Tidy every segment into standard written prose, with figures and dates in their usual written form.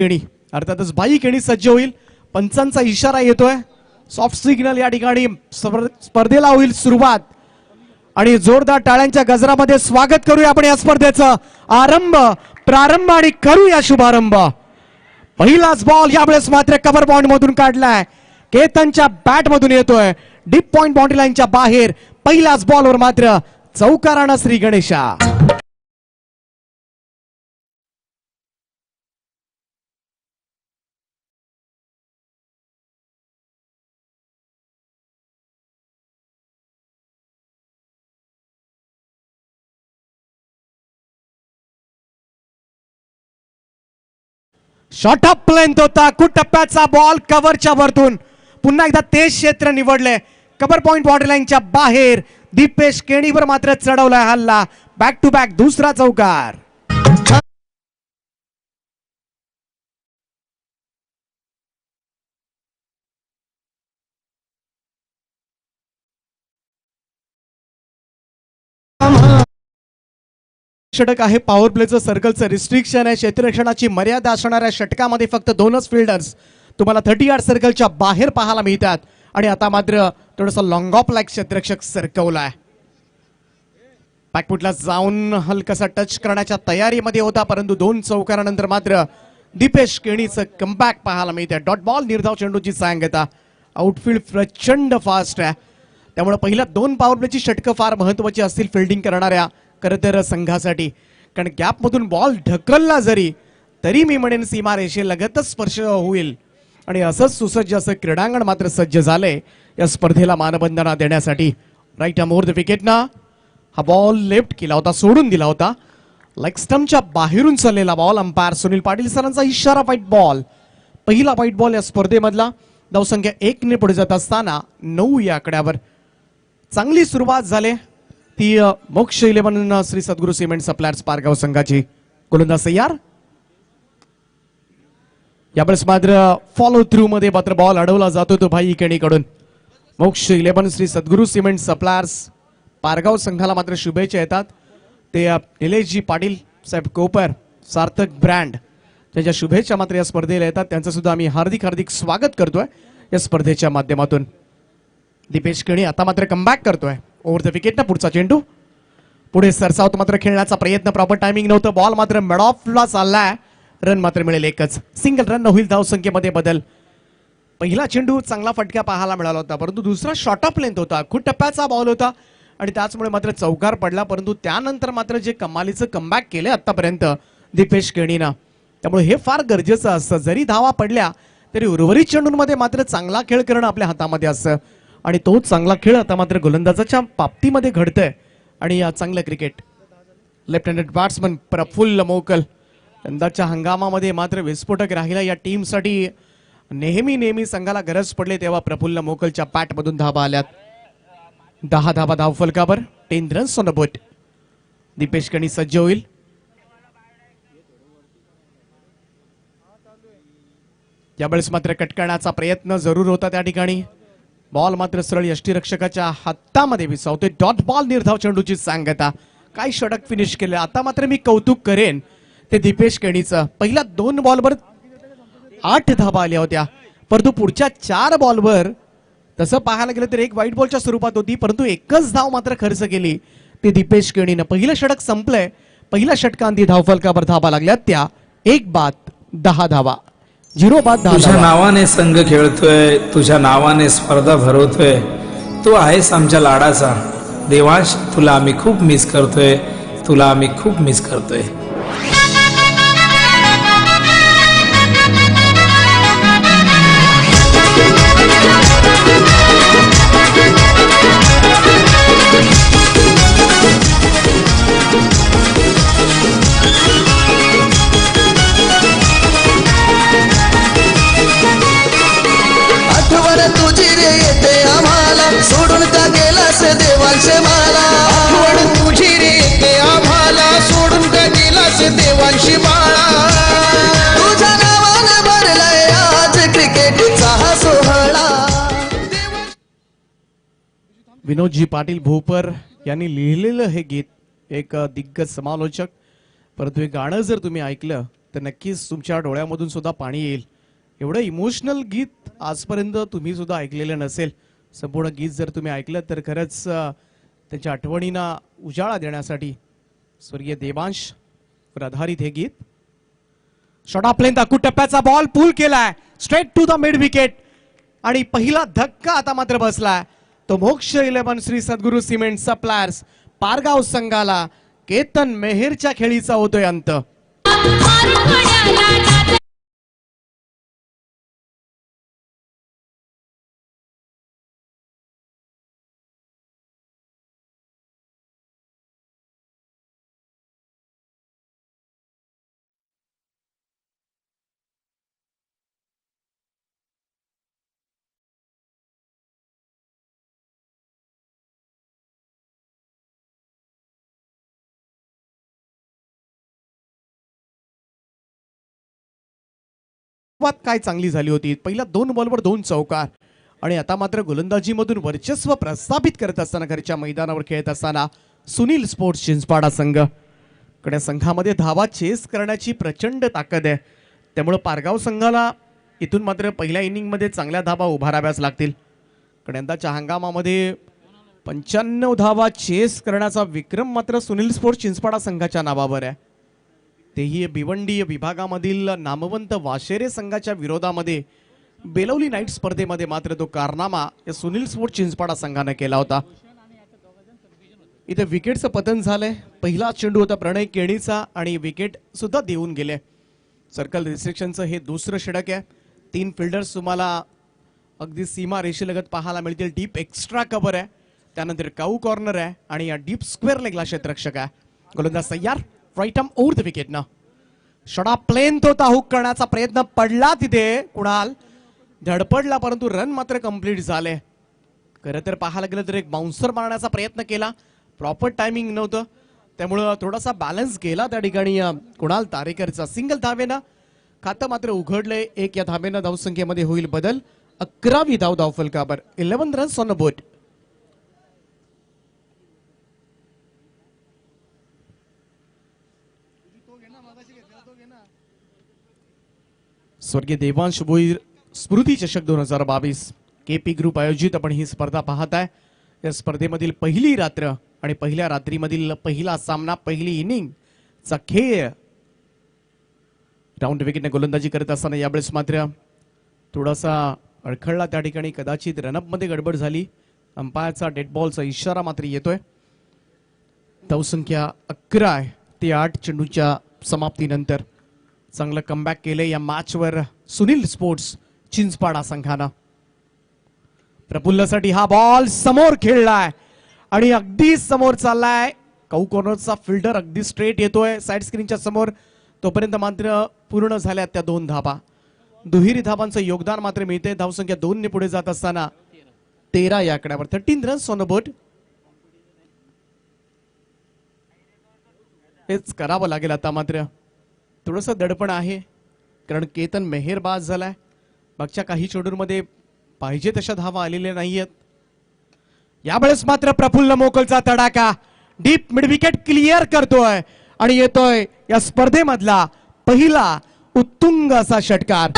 केणी अर्थातच बाई केणी सज्ज होईल. पंचांचा इशारा येतोय. सॉफ्ट सिग्नल या ठिकाणी स्पर्धेला होईल सुरुवात आणि जोरदार टाळ्यांच्या गजरामध्ये स्वागत करूया आपण या स्पर्धेचं प्रारंभ आणि करूया शुभारंभ. पहिलाच बॉल यावेळेस मात्र कव्हर पॉइंट मधून काढलाय. केतनच्या बॅट मधून येतोय डीप पॉइंट बाउंड्री लाईनच्या बाहेर. पहिल्याच बॉलवर मात्र चौकारानं Shri Ganesha. Short up length होता. टप्प्याचा बॉल कव्हरच्या वरतून पुन्हा एकदा तेज क्षेत्र निवडले. कव्हर पॉइंट बाउंड्री लाईनच्या बाहेर दीपेश केणीवर मात्र चढवलाय हल्ला. बॅक टू बॅक दुसरा चौकार. षटक आहे. पॉवर प्लेचं सर्कलचं रिस्ट्रिक्शन आहे. क्षेत्ररक्षणाची मर्यादा असणाऱ्या षटकामध्ये फक्त 2च फिल्डर्स तुम्हाला 30 यार्ड सर्कलच्या बाहेर पाहायला मिळतात. आणि आता मात्र थोडंसं लॉंग ऑफ लाईक क्षेत्ररक्षक सरकवलाय. बॅकफुटला जाऊन हलकासा टच करण्याच्या तयारीमध्ये होता, परंतु 2 चौकारानंतर मात्र दीपेश केणीचं कमबॅक पाहायला मिळते. डॉट बॉल निर्धाव चेंडूची सांगता. आउटफील्ड प्रचंड फास्ट आहे, त्यामुळे पहिल्या 2 पॉवर प्लेची षटकं फार महत्वाची असतील फिल्डिंग करणाऱ्या खरं तर संघासाठी. कारण गॅपमधून बॉल ढकलला जरी तरी मी म्हणेन सीमारेषेलगतच स्पर्श होईल. आणि असंच सुसज्ज असं क्रीडांगण मात्र सज्ज झालंय या स्पर्धेला मानवंदना देण्यासाठी. राईट मोर द विकेटना हा बॉल लेफ्ट केला होता, सोडून दिला होता. लेग स्टंपच्या बाहेरून चाललेला बॉल. अंपायर सुनील पाटील सरांचा इशारा व्हाईट बॉल. पहिला व्हाईट बॉल या स्पर्धेमधला. धावसंख्या 1 ने पुढे जात असताना 9 या आकड्यावर चांगली सुरुवात झाली ती मोक्ष 11 श्री सद्गुरू सिमेंट सप्लायर्स पारगाव संघाची. गोलंदाज तयार. यावेळेस मात्र फॉलो थ्रू मध्ये मात्र बॉल अडवला जातो तो भाई केणीकडून. मोक्ष 11 श्री सद्गुरू सिमेंट सप्लायर्स पारगाव संघाला मात्र शुभेच्छा येतात. ते निलेशजी पाटील साहेब कोपर सार्थक ब्रँड त्यांच्या शुभेच्छा मात्र या स्पर्धेला येतात. त्यांचं सुद्धा आम्ही हार्दिक हार्दिक स्वागत करतोय या स्पर्धेच्या माध्यमातून. दीपेश केणी आता मात्र कमबॅक करतोय. ओव्हर द विकेट ना पुढचा चेंडू पुढे सरसावत मात्र खेळण्याचा प्रयत्न. प्रॉपर टायमिंग नव्हतं. बॉल मात्र मिड ऑफला चाललाय. रन मात्र मिळेल एकच. सिंगल रन होईल धावसंख्येमध्ये बदल. पहिला चेंडू चांगला फटका पाहायला मिळाला होता, परंतु दुसरा शॉर्ट ऑफ लेंथ होता. खूप टप्प्याचा बॉल होता आणि त्याचमुळे मात्र चौकार पडला. परंतु त्यानंतर मात्र जे कमालीचं कमबॅक केलं आतापर्यंत दीपेश केणीनं, त्यामुळे हे फार गरजेचं असतं. जरी धावा पडल्या तरी उर्वरित चेंडूंमध्ये मात्र चांगला खेळ करणं आपल्या हातामध्ये असतं आणि तो चांगला खेळ आता मात्र गोलंदाजाच्या बाबतीमध्ये घडतंय. आणि चांगलं cricket. Left handed batsman Praful Mokal यंदाच्या हंगामामध्ये मात्र विस्फोटक राहिला या टीमसाठी. नेहमी संघाला गरज पडली तेव्हा प्रफुल्ल मोकलच्या बॅटमधून धाबा आल्यात. 10 धाबा धाव फलकावर. 10 runs on the board. Deepesh Keni सज्ज होईल. यावेळेस मात्र कट करण्याचा प्रयत्न जरूर होता त्या ठिकाणी. बॉल मात्र सरळ यष्टीरक्षकाच्या हातामध्ये विसावतोय. डॉट बॉल निर्धाव चेंडूची सांगता. काय षटक फिनिश केलं. आता मात्र मी कौतुक करेन ते दीपेश केणीचं. पहिल्या 2 बॉलवर 8 धाबा आल्या होत्या, परंतु पुढच्या 4 बॉलवर तसं पाहायला गेलं तर एक व्हाईट बॉलच्या स्वरूपात होती, परंतु एकच धाव मात्र खर्च केली ते दीपेश केणीनं. पहिलं षटक संपलंय. पहिल्या षटकांती धावफलकावर धाबा लागल्या त्या 1 बाद 10 धावा. 0 बाद 10. तुझ्या नावाने संघ खेळतोय, तुझ्या नावाने स्पर्धा भरवतोय. तू आहेस आमच्या लाडाचा. देवांश तुला आम्ही खूप मिस करतोय, तुला आम्ही खूप मिस करतोय. सोडून का गेलास देवांशे मला. आठवण तुझी रे येते आम्हाला. सोडून का गेलास देवांशी बाळा. तुझ्या नावाने भरलाय आज क्रिकेटचा हा सोहळा. विनोदजी पाटील भोपर यांनी लिहिलेलं हे गीत एक दिग्गज समालोचक, परंतु हे गाणं जर तुम्ही ऐकलं तर नक्कीच तुमच्या डोळ्यामधून सुद्धा पाणी येईल. एवढं इमोशनल गीत आजपर्यंत तुम्ही सुद्धा ऐकलेलं नसेल. संपूर्ण गीत जर तुम्ही ऐकलं तर खरंच त्यांच्या आठवणींना उजाळा देण्यासाठी स्वर्गीय देवांश वर आधारित हे गीत. शॉट ऑफ लेंथ अकूट टप्प्याचा बॉल पूल केलाय straight to the mid wicket आणि पहिला धक्का आता मात्र बसलाय. तो मोक्ष 11 श्री सद्गुरू सिमेंट सप्लायर्स पारगाव संघाला केतन मेहेरच्या खेळीचा होतोय अंत. सुरुवात काय चांगली झाली होती. पहिल्या 2 बॉलवर 2 चौकार आणि आता मात्र गोलंदाजीमधून वर्चस्व प्रस्थापित करत असताना घरच्या मैदानावर खेळत असताना सुनील स्पोर्ट्स चिंचपाडा संघ कडे संघामध्ये धावा चेस करण्याची प्रचंड ताकद आहे. त्यामुळे पारगाव संघाला इथून मात्र पहिल्या इनिंगमध्ये चांगल्या धावा उभाराव्याच लागतील. यंदाच्या हंगामामध्ये 95 धावा चेस करण्याचा विक्रम मात्र सुनील स्पोर्ट्स चिंचपाडा संघाच्या नावावर आहे. तेही भिवंडी विभागामधील नामवंत वाशेरे संघाच्या विरोधामध्ये बेलवली नाईट स्पर्धेमध्ये मात्र तो कारनामा या सुनील स्पोर्ट्स चिंचपाडा संघाने केला होता. इथे विकेटचं पतन झालंय. पहिला चेंडू होता प्रणय केणीचा आणि विकेट सुद्धा देऊन गेले. सर्कल रिस्ट्रिक्शनचं हे दुसरं षटक आहे. 3 फिल्डर्स तुम्हाला अगदी सीमा रेषेलगत पाहायला मिळतील. डीप एक्स्ट्रा कव्हर आहे, त्यानंतर काऊ कॉर्नर आहे आणि या डीप स्क्वेअर लेगला क्षेत्ररक्षक आहे. गोलंदाज तयार. Right arm over the wicket ना. शॉट प्लेन तो हुक करण्याचा प्रयत्न पडला तिथे कुणाल धडपडला परंतु रन मात्र कंप्लीट झाले. खरं तर पाहायला गेलं तर एक बाउन्सर मारण्याचा प्रयत्न केला, प्रॉपर टायमिंग नव्हतं त्यामुळं थोडासा बॅलन्स गेला त्या ठिकाणी कुणाल तारेकरचा. सिंगल धावेनं खातं मात्र उघडलंय. 1 या धावेनं धावसंख्येमध्ये होईल बदल. 11वी धाव धावफलकावर. 11 रन्स ऑन द बोर्ड. स्वर्गीय देवांश भोईर स्मृती चषक 2022 केपी ग्रुप आयोजित आपण ही स्पर्धा पाहताय. या स्पर्धेमधील पहिली रात्र आणि पहिल्या रात्रीमधील पहिला सामना, पहिली इनिंग चा खेळ. राऊंड विकेटने गोलंदाजी करत असताना यावेळेस मात्र थोडासा अडखळला त्या ठिकाणी. कदाचित रनअप मध्ये गडबड झाली. अंपायरचा डेड बॉलचा इशारा मात्र येतोय. धावसंख्या 11 आहे ते 8 चेंडूच्या समाप्तीनंतर. चांगलं कमबॅक केले या मॅचवर सुनील स्पोर्ट्स चिंचपाडा संघानं. प्रफुल्लसाठी हा बॉल समोर खेळलाय आणि अगदी समोर चाललाय. काऊ कॉर्नरचा फिल्डर अगदी स्ट्रेट येतोय साइड स्क्रीनच्या समोर. तोपर्यंत मात्र पूर्ण झाल्या त्या 2 धावा. दुहेरी धावांचं योगदान मात्र मिळते. धावसंख्या 2 ने पुढे जात असताना 13 या आकड्यावर. 13 रन्स ऑन द बोर्ड. हेच करावं लागेल आता. मात्र थोडंसं दडपण आहे कारण केतन मेहेर बाद झालाय. मागच्या काही चेंडूंमध्ये पाहिजे तशा धावा आलेल्या नाहीयेत. यावेळेस मात्र प्रफुल्ल मोकलचा तडाखा डीप मिड विकेट क्लिअर करतोय आणि येतोय या स्पर्धेमधला पहिला उत्तुंग असा षटकार.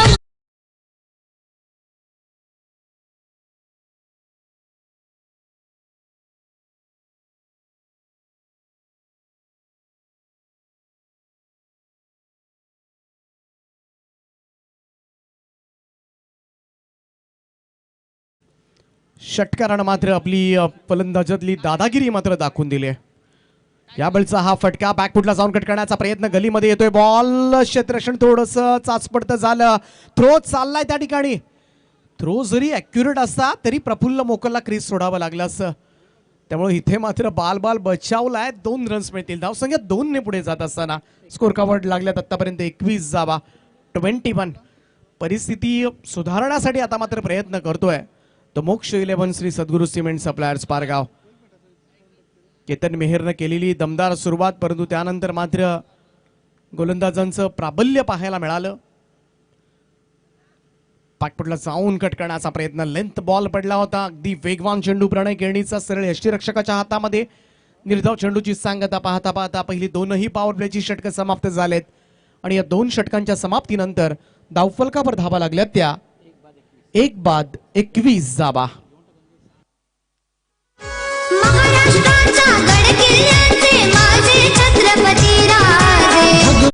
षटकारानं मात्र आपली फलंदाजातली दादागिरी मात्र दाखवून दिली. यावेळचा हा फटका बॅकफुटला जाऊन कट करण्याचा प्रयत्न गलीमध्ये येतोय. बॉल क्षेत्ररक्षण थोडस चाचपडतं झालं. थ्रो चाललाय त्या ठिकाणी. थ्रो जरी ॲक्युरेट असता तरी प्रफुल्ल मोकलला क्रीज सोडावं लागलं असतं. त्यामुळे इथे मात्र बाल बचावलाय. 2 रन्स मिळतील. धावसंख्या 2 ने पुढे जात असताना स्कोर कव्हर लागल्यात आतापर्यंत 21 जावा. 21. परिस्थिती सुधारण्यासाठी आता मात्र प्रयत्न करतोय तो मोक्ष 11 श्री सद्गुरू सिमेंट सप्लायर्स पारगाव. केतन मेहेरनं केलेली दमदार सुरुवात परंतु त्यानंतर मात्र गोलंदाजांचं प्राबल्य पाहायला मिळालं. पाठपुटला जाऊन कट करण्याचा प्रयत्न. लेंथ बॉल पडला होता. अगदी वेगवान चेंडू प्रणय केणीचा सरळ यष्टीरक्षकाच्या हातामध्ये. निर्धाव चेंडूची सांगता पाहता पाहता पहिली 2ही पॉवर प्लेची षटकं समाप्त झालेत. आणि या 2 षटकांच्या समाप्तीनंतर धावफलकावर धावा लागल्या त्या 1-21 धावा. महाराष्ट्राच्या गडकिल्ल्याचे माझे छत्रपती राजे.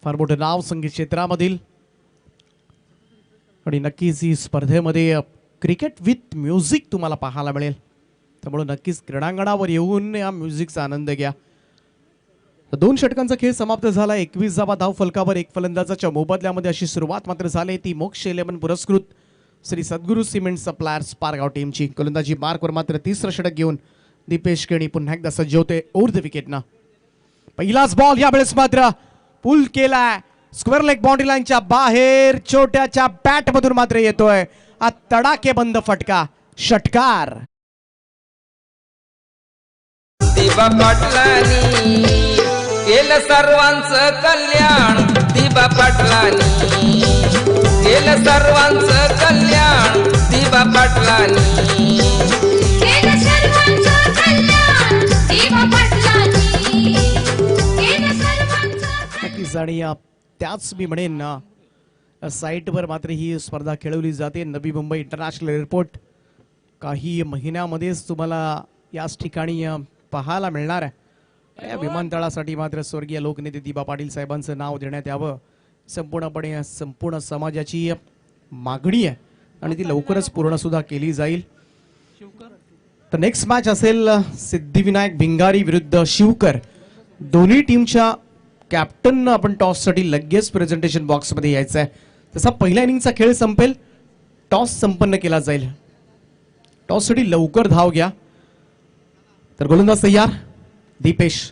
फार मोठं नाव संगीत क्षेत्रामधील आणि नक्कीच ही स्पर्धेमध्ये क्रिकेट विथ म्युझिक तुम्हाला पाहायला मिळेल. त्यामुळे नक्कीच क्रीडांगणावर येऊन या म्युझिकचा आनंद घ्या. 2 षटकांचा खेळ समाप्त झाला. 21 धावा धाव फलकावर 1 फलंदाजाच्या मोबदल्यामध्ये अशी सुरुवात मात्र झाली ती मोक्ष 11 पुरस्कृत श्री सद्गुरू सिमेंट सप्लायर्स पारगाव टीमची. गोलंदाजी मार्कवर मात्र 3रं षटक घेऊन दीपेश केणी पुन्हा एकदा सज्ज होते ओव्हर द विकेटनं. पहिलाच बॉल यावेळेस मात्र पुल केलाय स्क्वेअर लेग बाउंड्री लाईनच्या बाहेर. छोट्याच्या बॅट मधून मात्र येतोय हा तडाके बंद फटका. षटकार दिबा पाटलानी केलं सर्वांचं कल्याण. दिबा पाटलानी केलं सर्वांचं कल्याण. दिबा पाटलानी केलं सर्वांचं कल्याण. दिबा पाटलांनी केलं सर्वांचं. नक्कीच आणि त्याच मी म्हणेन ना साईटवर मात्र ही स्पर्धा खेळवली जाते. नवी मुंबई इंटरनॅशनल एअरपोर्ट काही महिन्यामध्येच तुम्हाला याच ठिकाणी पाहायला मिळणार आहे. या विमानतळासाठी मात्र स्वर्गीय लोकनेते दिबा पाटील साहेबांचं नाव देण्यात यावं संपूर्णपणे संपूर्ण समाजाची मागणी आहे आणि ती लवकरच पूर्ण सुद्धा केली जाईल. तर नेक्स्ट मॅच असेल सिद्धिविनायक भिंगारी विरुद्ध शिवकर. दोन्ही टीमच्या कॅप्टन आपण टॉससाठी लगेच प्रेझेंटेशन बॉक्समध्ये यायचं आहे. तसा पहिल्या इनिंगचा खेळ संपेल टॉस संपन्न केला जाईल. टॉससाठी लवकर धाव घ्या. तर गोलंदाज तयार दीपेश.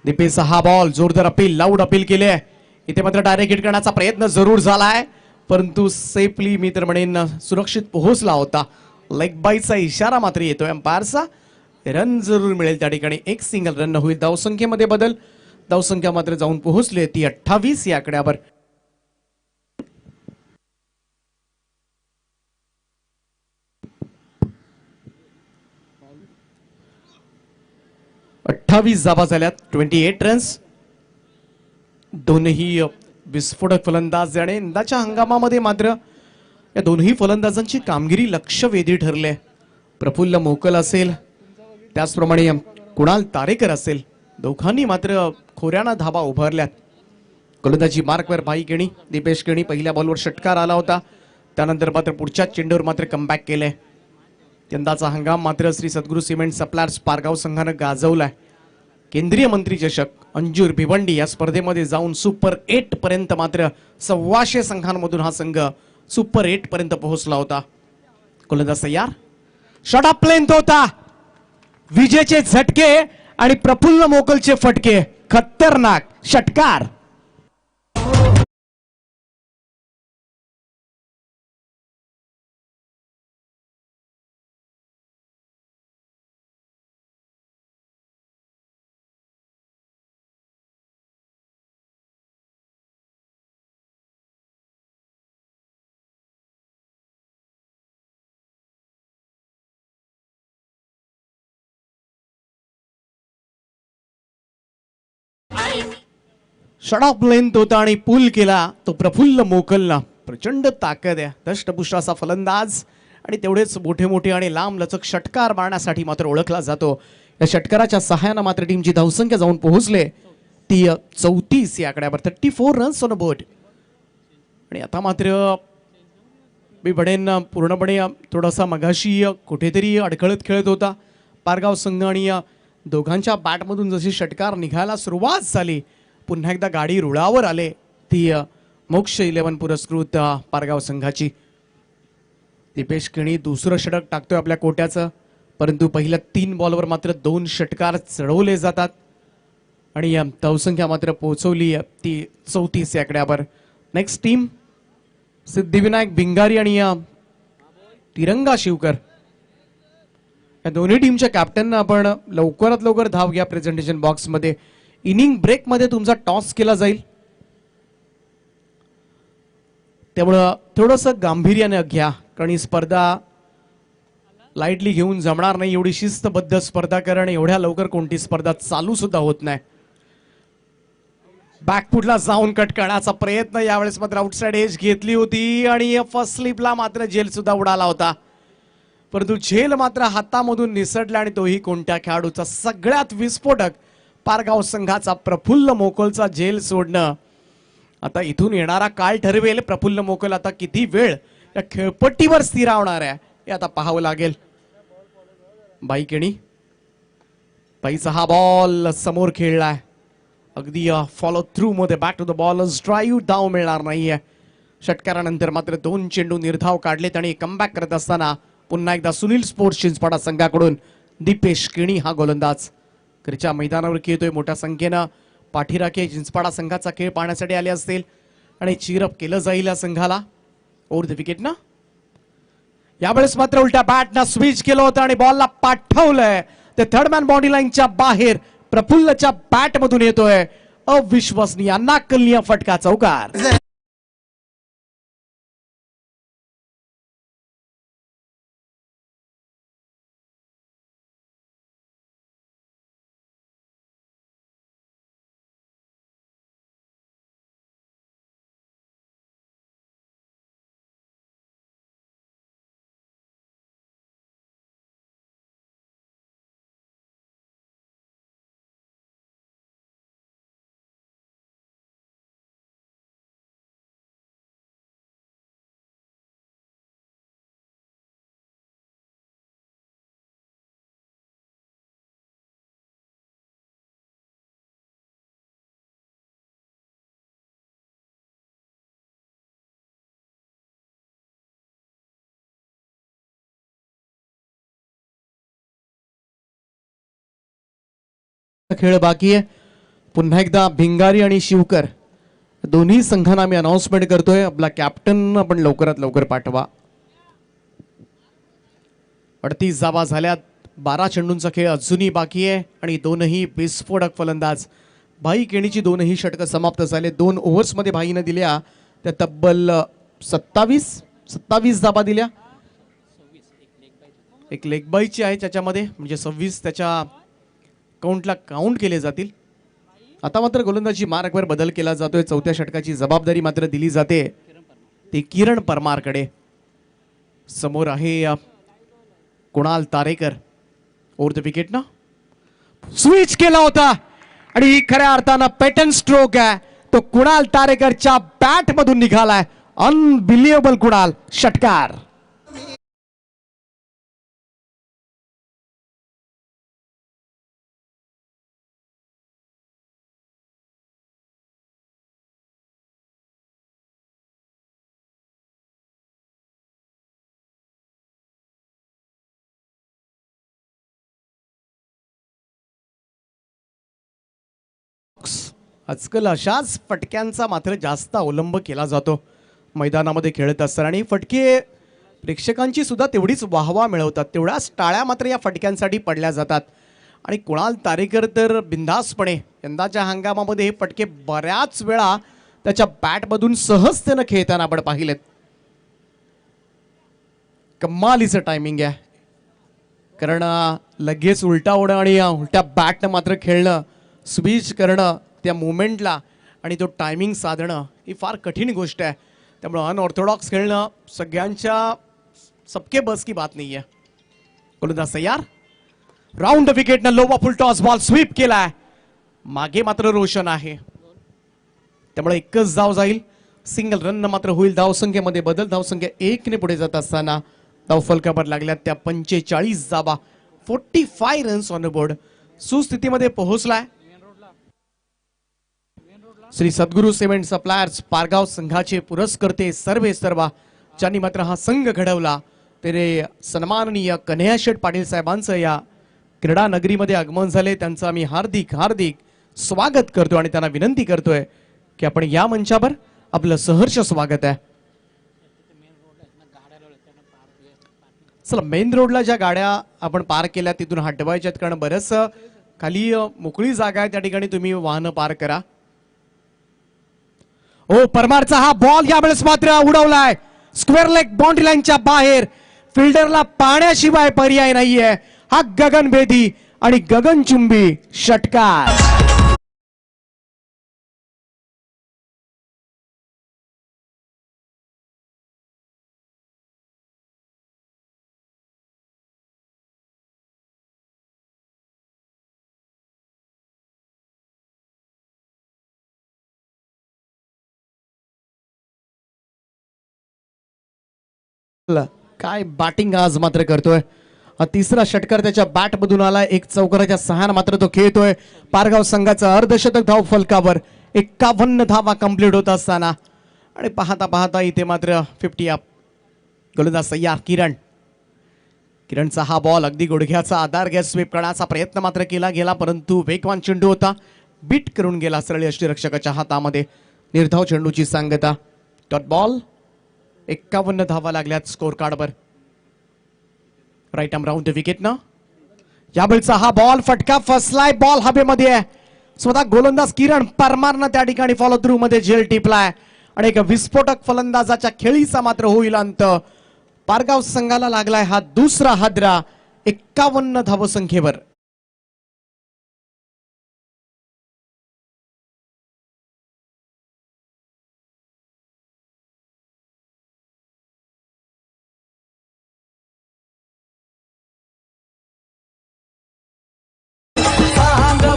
दीपेशचा हा बॉल जोरदार अपील लाऊड अपील केले. इथे मात्र डायरेक्ट हिट करण्याचा प्रयत्न जरूर झालाय परंतु सेफली मी तर म्हणेन सुरक्षित पोहोचला होता. लेग बाईचा इशारा मात्र येतोय अंपायरचा. रन जरूर मिळेल त्या ठिकाणी. 1 सिंगल रन होईल. धावसंख्येमध्ये बदल. धावसंख्या मात्र जाऊन पोहोचली ती 28 या आकड्यावर. धावा झाल्यात. 28 रन्स. दोनही विस्फोटक फलंदाज आणि यंदाच्या हंगामामध्ये मात्र या दोन्ही फलंदाजांची कामगिरी लक्षवेधी ठरले. प्रफुल्ल मोकल असेल त्याचप्रमाणे कुणाल तारेकर असेल दोघांनी मात्र खोऱ्याना धावा उभारल्यात. गोलंदाजी मार्कवर भाई केणी दीपेश केणी. पहिल्या बॉलवर षटकार आला होता त्यानंतर मात्र पुढच्या चेंडूवर मात्र कमबॅक केले. यंदाचा हंगाम मात्र श्री सद्गुरू सिमेंट सप्लायर्स पारगाव संघानं गाजवलाय. केंद्रीय मंत्री चषक अंजूर भिवंडी या स्पर्धेमध्ये जाऊन सुपर 8 पर्यंत मात्र 1,200 संघांमधून हा संघ सुपर 8 पर्यंत पोहोचला होता. गोलंदाज तयार. शॉट ऑफ लेंथ होता. विजेचे झटके आणि प्रफुल्ल मोकलचे फटके. खतरनाक षटकार. शॉट ऑफ लेंथ होता आणि पूल केला तो प्रफुल्ल मोकलला. प्रचंड ताकद आहे. दष्टपुष्ट असा फलंदाज आणि तेवढेच मोठे मोठे आणि लांब लचक षटकार मारण्यासाठी मात्र ओळखला जातो. या षटकाराच्या सहाय्याने मात्र टीमची धावसंख्या जाऊन पोहोचले ती 34 या आकड्यावर. 34 रन्स ऑन बोर्ड. आणि आता मात्र मी म्हणेन पूर्णपणे थोडासा मगाशी कुठेतरी अडखळत खेळत होता पारगाव संघ आणि दोघांच्या बॅटमधून जशी षटकार निघायला सुरुवात झाली पुन्हा एकदा गाडी रुळावर आले ती मोक्ष 11 पुरस्कृत पारगाव संघाची. दीपेश केणी दुसरं षटक टाकतोय आपल्या कोट्याचं, परंतु पहिल्या 3 बॉलवर मात्र 2 षटकार चढवले जातात आणि धावसंख्या मात्र पोहोचवली ती 34 या आकड्यावर. नेक्स्ट टीम सिद्धिविनायक भिंगारी आणि तिरंगा शिवकर या दोन्ही टीमच्या कॅप्टनना आपण लवकरात लवकर धाव घ्या प्रेझेंटेशन बॉक्स मध्ये. इनिंग ब्रेक मध्ये तुमचा टॉस केला जाईल, त्यामुळं थोडंसं गांभीर्याने घ्या, कारण ही स्पर्धा लाईटली घेऊन जमणार नाही. एवढी शिस्तबद्ध स्पर्धा कारण एवढ्या लवकर कोणती स्पर्धा चालू सुद्धा होत नाही. बॅकफुटला जाऊन कट करण्याचा प्रयत्न, यावेळेस मात्र आउटसाइड एज घेतली होती आणि फर्स्ट स्लिपला मात्र झेल सुद्धा उडाला होता, परंतु झेल मात्र हातामधून निसटला आणि तोही कोणत्या खेळाडूचा. सगळ्यात विस्फोटक पारगाव संघाचा प्रफुल्ल मोकोलचा झेल सोडणं. आता इथून येणारा काळ ठरवेल प्रफुल्ल मोकोल आता किती वेळ या खेळपट्टीवर स्थिरावणार आहे हे आता पाहावं लागेल. बाई केणी, बाईचा हा बॉल समोर खेळलाय, अगदी फॉलो थ्रू मध्ये back to the bowlers drive, धाव मिळणार नाहीये. षटकारानंतर मात्र 2 चेंडू निर्धाव काढलेत आणि कमबॅक करत असताना पुन्हा एकदा सुनील स्पोर्ट्स चिंचपाडा संघाकडून दीपेश केणी हा गोलंदाज घरच्या मैदानावर खेळतोय. मोठ्या संख्येनं पाठीराखे चिंचपाडा संघाचा खेळ पाहण्यासाठी आले असतील आणि चीरअप केलं जाईल या संघाला. ओव्हर द विकेट ना, यावेळेस मात्र उलट्या बॅटनं स्विच केलं होतं आणि बॉलला पाठवलंय ते थर्ड मॅन बॉडी लाईनच्या बाहेर. प्रफुल्लच्या बॅट मधून येतोय अविश्वसनीय नाकलनीय फटका, चौकार. खेळ बाकी आहे. पुन्हा एकदा भिंगारी आणि शिवकर दोन्ही संघांना मी अनाउन्समेंट करतोय, आपला कॅप्टन आपण लवकरात लवकर पाठवा. 38 धावा झाल्यात, 12 चेंडूंचा खेळ अजूनही बाकी आहे आणि दोनही विस्फोटक फलंदाज. भाई केणीची 2ही षटकं समाप्त झाले. 2 ओव्हर्समध्ये भाईनं दिल्या त्या तब्बल 27 धावा दिल्या. एक लेग बाईची आहे त्याच्यामध्ये, म्हणजे 26 त्याच्या काउंटला काउंट केले जातील. आता मात्र गोलंदाजी मार्कवर बदल केला जातोय. 4थ्या षटकाची जबाबदारी मात्र दिली जाते ती किरण परमारकडे. समोर आहे Kunal Tarekar. Over the wicket ना, स्विच केला होता आणि खऱ्या अर्थानं पॅटर्न स्ट्रोक आहे तो कुणाल तारेकरच्या बॅट मधून निघालाय. अनबिलिव्हेबल कुणाल, षटकार. आजकाल अशाच फटक्यांचा मात्र जास्त अवलंब केला जातो मैदानामध्ये खेळत असताना आणि फटके प्रेक्षकांची सुद्धा तेवढीच वाहवा मिळवतात. तेवढ्याच टाळ्या मात्र या फटक्यांसाठी पडल्या जातात आणि कुणाल तारेकर तर बिंदासपणे यंदाच्या हंगामामध्ये हे फटके बऱ्याच वेळा त्याच्या बॅटमधून सहजतेनं खेळताना आपण पाहिलेत. कमालीचं टायमिंग आहे, कारण लगेच उलटा होणं आणि उलट्या बॅटनं मात्र खेळणं, स्विच करणं त्या मुवमेंटला आणि तो टायमिंग साधणं ही फार कठीण गोष्ट आहे. त्यामुळे अनऑर्थोडॉक्स खेळणं सगळ्यांच्या सबके बस की बात नाही आहे. गोलंदाज तयार, राऊंड विकेटनं लोवा फुल टॉस बॉल स्वीप केलाय. मागे मात्र रोशन आहे, त्यामुळे एकच धाव जाईल. सिंगल रन मात्र होईल. धावसंख्येमध्ये बदल, धावसंख्या 1ने पुढे जात असताना धावफलकावर लागल्यात त्या 45 धावा. 45 रन्स ऑन द बोर्ड. सुस्थितीमध्ये पोहोचलाय. श्री सद्गुरू सिमेंट सप्लायर्स पारगाव संघाचे पुरस्कर्ते सर्वे सर्वा ज्यांनी मात्र हा संघ घडवला ते सन्माननीय कन्हैया शेठ पाटील साहेबांचं या क्रीडा नगरीमध्ये आगमन झाले. त्यांचं आम्ही हार्दिक हार्दिक स्वागत करतो आणि त्यांना विनंती करतोय की आपण या मंचावर आपलं सहर्ष स्वागत आहे. चला, मेन रोडला ज्या गाड्या आपण पार्क केल्या तिथून हटवायच्यात, कारण बरंच खाली मोकळी जागा आहे, त्या ठिकाणी तुम्ही वाहनं पार्क करा. ओ परमारचा हा बॉल यावेळेस मात्र उडवलाय स्क्वेअर लेग बाउंड्री लाईनच्या बाहेर. फिल्डरला पाण्याशिवाय पर्याय नाहीये. हा गगनभेदी आणि गगनचुंबी षटकार. काय बॅटिंग आज मात्र करतोय. तिसरा षटकार त्याच्या बॅट मधून आला. एक चौकाराच्या सहाय्याने मात्र तो खेळतोय. पारगाव संघाचा अर्धशतक धाव फलकावर 51 धावा कंप्लीट होत असताना आणि पाहता पाहता इथे मात्र 50 अप. गोलंदाज तयार किरणचा हा बॉल अगदी गुडघ्याचा आधार घेत स्वीप करण्याचा प्रयत्न मात्र केला गेला, परंतु वेगवान चेंडू होता, बीट करून गेला सरळ यष्टीरक्षकाच्या हातामध्ये. निर्धाव चेंडूची सांगता. Dot ball. 51 धावा लागल्यात स्कोर कार्डवर. राईट आर्म राऊंड विकेट ना. यावेळचा हा बॉल फटका फसलाय. बॉल हवेमध्ये आहे. स्वतः गोलंदाज किरण परमारनं त्या ठिकाणी फॉलो थ्रू मध्ये झेल टिपलाय आणि एक विस्फोटक फलंदाजाच्या खेळीचा मात्र होईल अंत. पारगाव संघाला लागलाय हा दुसरा हादरा 51 धावसंख्येवर.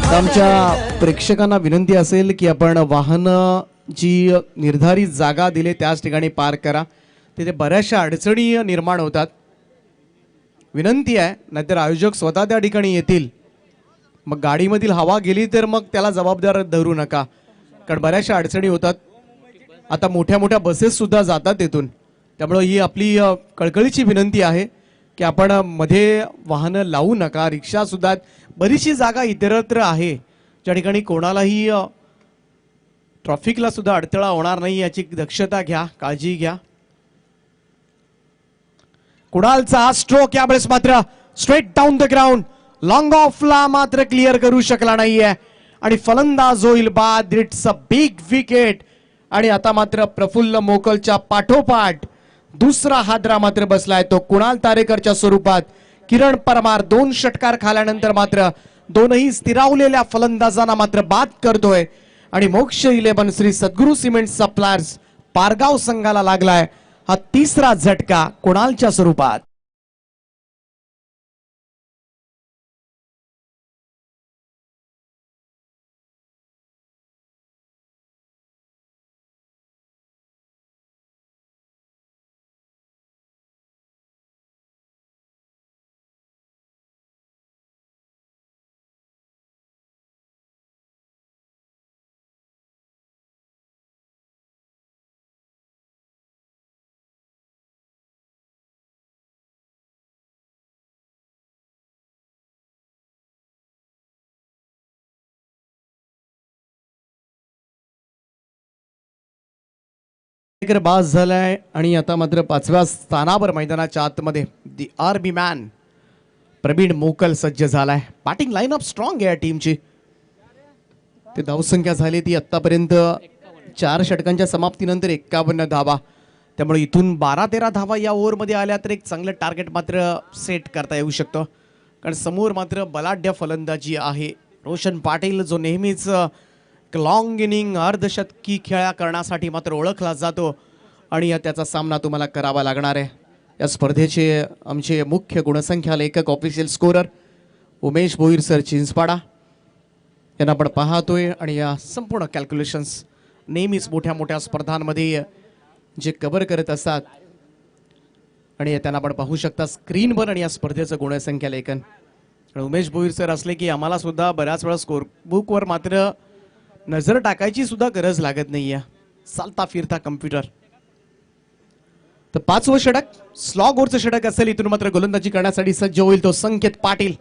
आमच्या प्रेक्षकांना विनंती असेल की आपण वाहन जी निर्धारित जागा दिले त्याच ठिकाणी पार्क करा. तिथे बऱ्याचशा अडचणी निर्माण होतात. विनंती आहे, नाहीतर आयोजक स्वतः त्या ठिकाणी येतील, मग गाडीमधील हवा गेली तर मग त्याला जबाबदार धरू नका, कारण बऱ्याचशा अडचणी होतात. आता मोठ्या मोठ्या बसेस सुद्धा जातात तिथून, त्यामुळे ही आपली कळकळीची विनंती आहे की आपण मध्ये वाहनं लावू नका. रिक्षा सुद्धा बरीचशी जागा इतरत्र आहे ज्या ठिकाणी कोणालाही ट्रॅफिकला सुद्धा अडथळा होणार नाही याची दक्षता घ्या, काळजी घ्या. कुणालचा स्ट्रोक यावेळेस मात्र straight down the ground. Long ऑफला मात्र क्लिअर करू शकला नाहीये आणि फलंदाज होईल बाद. It's a big wicket. आणि आता मात्र प्रफुल्ल मोकलच्या पाठोपाठ दुसरा हादरा मात्र बसलाय, तो कुणाल तारेकरच्या स्वरूपात. किरण परमार 2 षटकार खाल्यानंतर मात्र दोनही स्थिरावलेल्या फलंदाजांना मात्र बाद करतोय आणि मोक्ष 11 श्री सद्गुरू सिमेंट सप्लायर्स पारगाव संघाला लागलाय हा तिसरा झटका कुणालच्या स्वरूपात. बाज झालाय आणि आता मात्र 5व्या स्थानावर मैदानाच्या आतमध्ये दी आर्मी मॅन प्रवीण मोकल सज्ज झालाय. बॅटिंग लाईनअप स्ट्रॉंग आहे या टीमची. ते धावसंख्या झाली ती आतापर्यंत 4 षटकांच्या समाप्तीनंतर 51 धावा. त्यामुळे इथून 12-13 धावा या ओव्हरमध्ये आल्या तर एक चांगलं टार्गेट मात्र सेट करता येऊ शकतं, कारण समोर मात्र बलाढ्य फलंदाजी आहे. रोशन पाटील जो नेहमीच लॉंग इनिंग अर्धशतकी खेळा करण्यासाठी मात्र ओळखला जातो आणि त्याचा सामना तुम्हाला करावा लागणार आहे. या स्पर्धेचे आमचे मुख्य गुणसंख्या लेखक official scorer Umesh Bhoir sir Chinchpada यांना आपण पाहतोय आणि या संपूर्ण कॅल्क्युलेशन्स नेहमीच मोठ्या मोठ्या स्पर्धांमध्ये जे कव्हर करत असतात आणि त्यांना आपण पाहू शकता स्क्रीनवर आणि या स्पर्धेचं गुणसंख्या लेखन. उमेश भोईर सर असले की आम्हाला सुद्धा बऱ्याच वेळा स्कोर बुकवर मात्र नजर टाकायची सुद्धा गरज लागत नाहीये, चालता फिरता कम्प्युटर. तर 5वं षटक स्लॉग ओव्हरचं षटक असेल. इथून मात्र गोलंदाजी करण्यासाठी सज्ज होईल तो संकेत पाटील.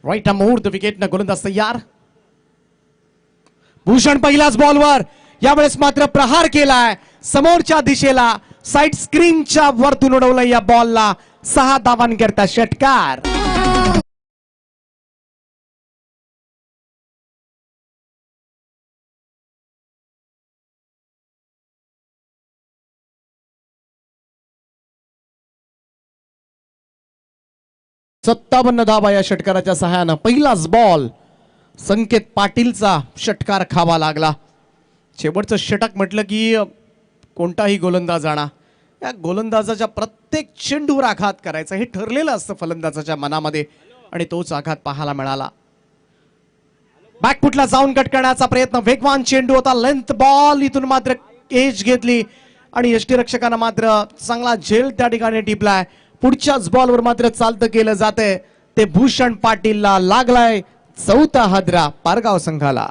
राईट मुहूर्त विकेटनं गोलंदाज तयार. भूषण पहिल्याच बॉलवर यावेळेस मात्र प्रहार केलाय समोरच्या दिशेला, साइड स्क्रीनच्या वरतून उडवलं या बॉलला. 6 धावांकरता षटकार. सत्तावन्न धावा या षटकाराच्या सहाय्यानं पहिलाच बॉल संकेत पाटीलचा षटकार खावा लागला. शेवटचं षटक म्हटलं की कोणताही गोलंदाज आणा, या गोलंदाजाच्या प्रत्येक चेंडूवर आघात करायचा हे ठरलेलं असतं फलंदाजाच्या मनामध्ये, आणि तोच आघात पाहायला मिळाला. बॅकफुटला जाऊन कट करण्याचा प्रयत्न, वेगवान चेंडू होता, लेंथ बॉल, इथून मात्र एज घेतली आणि यष्टीरक्षकांना मात्र चांगला झेल त्या ठिकाणी टिपलाय. पुढच्याच बॉलवर मात्र चालतं केलं जातंय ते भूषण पाटीलला लागलाय 4था हादरा पारगाव संघाला.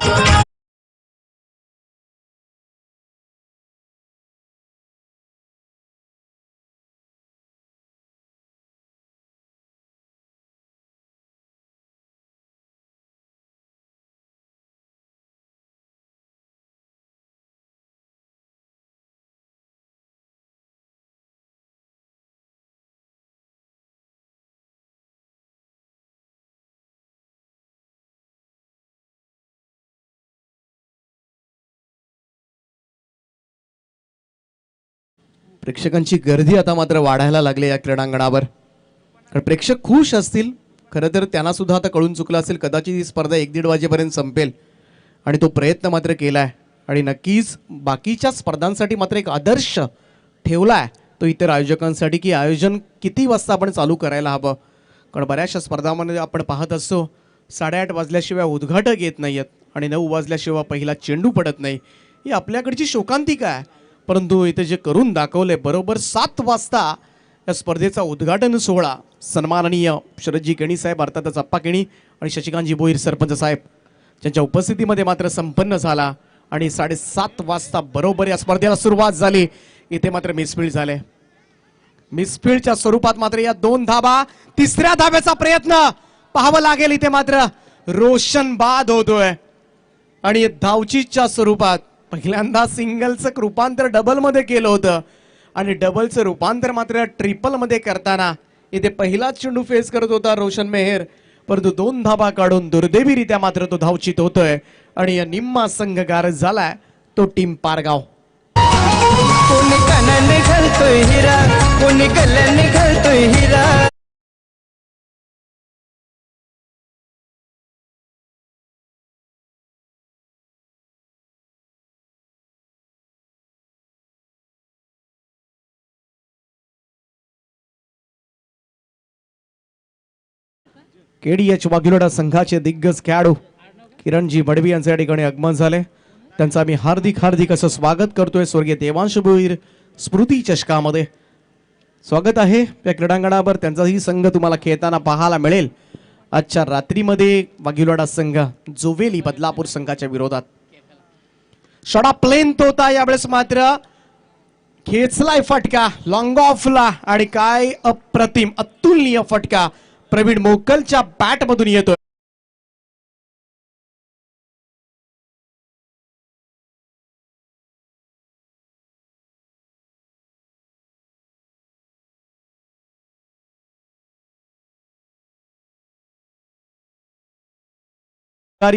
प्रेक्षकांची गर्दी आता मात्र वाढायला लागली या क्रीडांगणावर, कारण प्रेक्षक खुश असतील. खरं तर त्यांना सुद्धा आता कळून चुकलं असेल कदाचित ही स्पर्धा 1-1:30 वाजेपर्यंत संपेल, आणि तो प्रयत्न मात्र केलाय. आणि नक्कीच बाकीच्या स्पर्धांसाठी मात्र एक आदर्श ठेवलाय तो इतर आयोजकांसाठी, की आयोजन किती वाजता आपण चालू करायला हवं. कारण बऱ्याचशा स्पर्धांमध्ये आपण पाहत असतो 8:30 वाजल्याशिवाय उद्घाटक येत नाहीत आणि 9 वाजल्याशिवाय पहिला चेंडू पडत नाही. ही आपल्याकडची शोकांतिका आहे, परंतु इथे जे करून दाखवले, बरोबर 7 वाजता या स्पर्धेचा उद्घाटन सोहळा सन्माननीय शरदजी केणी साहेब, अर्थातच अप्पा केणी आणि शशिकांतजी भोईर सरपंच साहेब त्यांच्या उपस्थितीमध्ये मात्र संपन्न झाला. आणि 7:30 वाजता बरोबर या स्पर्धेला सुरुवात झाली. इथे मात्र मिसफील्ड झाले. मिसफील्डच्या स्वरूपात मात्र या 2 धाबा, तिसऱ्या धाब्याचा प्रयत्न पाहावं लागेल. इथे मात्र रोशन बाद होतोय आणि धावचीच्या स्वरूपात पहिल्यांदा सिंगलचं रूपांतर डबल मध्ये केलं होतं आणि डबलचं रूपांतर मात्र ट्रिपल मध्ये करताना इथे पहिलाच चेंडू फेस करत होता रोशन मेहर, परंतु 2 धाबा काढून दुर्दैवीरित्या मात्र तो धावचित होतोय आणि या निम्मा संघ गारद झालाय तो टीम पारगाव. कोणी कानाने घालतोय हिरा, कोणी गल्ल्याने घालतोय हिरा. केडीएच वाघिलोडा संघाचे दिग्गज खेळाडू किरणजी बडवी यांच्या ठिकाणी आगमन झाले. त्यांचं आम्ही हार्दिक असं स्वागत करतोय स्वर्गीय देवांश भोईर स्मृती चषकामध्ये. स्वागत आहे या क्रीडांगणावर. त्यांचाही संघ तुम्हाला खेळताना पाहायला मिळेल. आजच्या रात्रीमध्ये वाघिलोडा संघ जोवेली बदलापूर संघाच्या विरोधात. शॉट प्लेन होता, यावेळेस मात्र खेचलाय फटका लॉंग ऑफला, आणि काय अप्रतिम अतुलनीय फटका प्रवीण मोकलच्या बॅट मधून येतोय.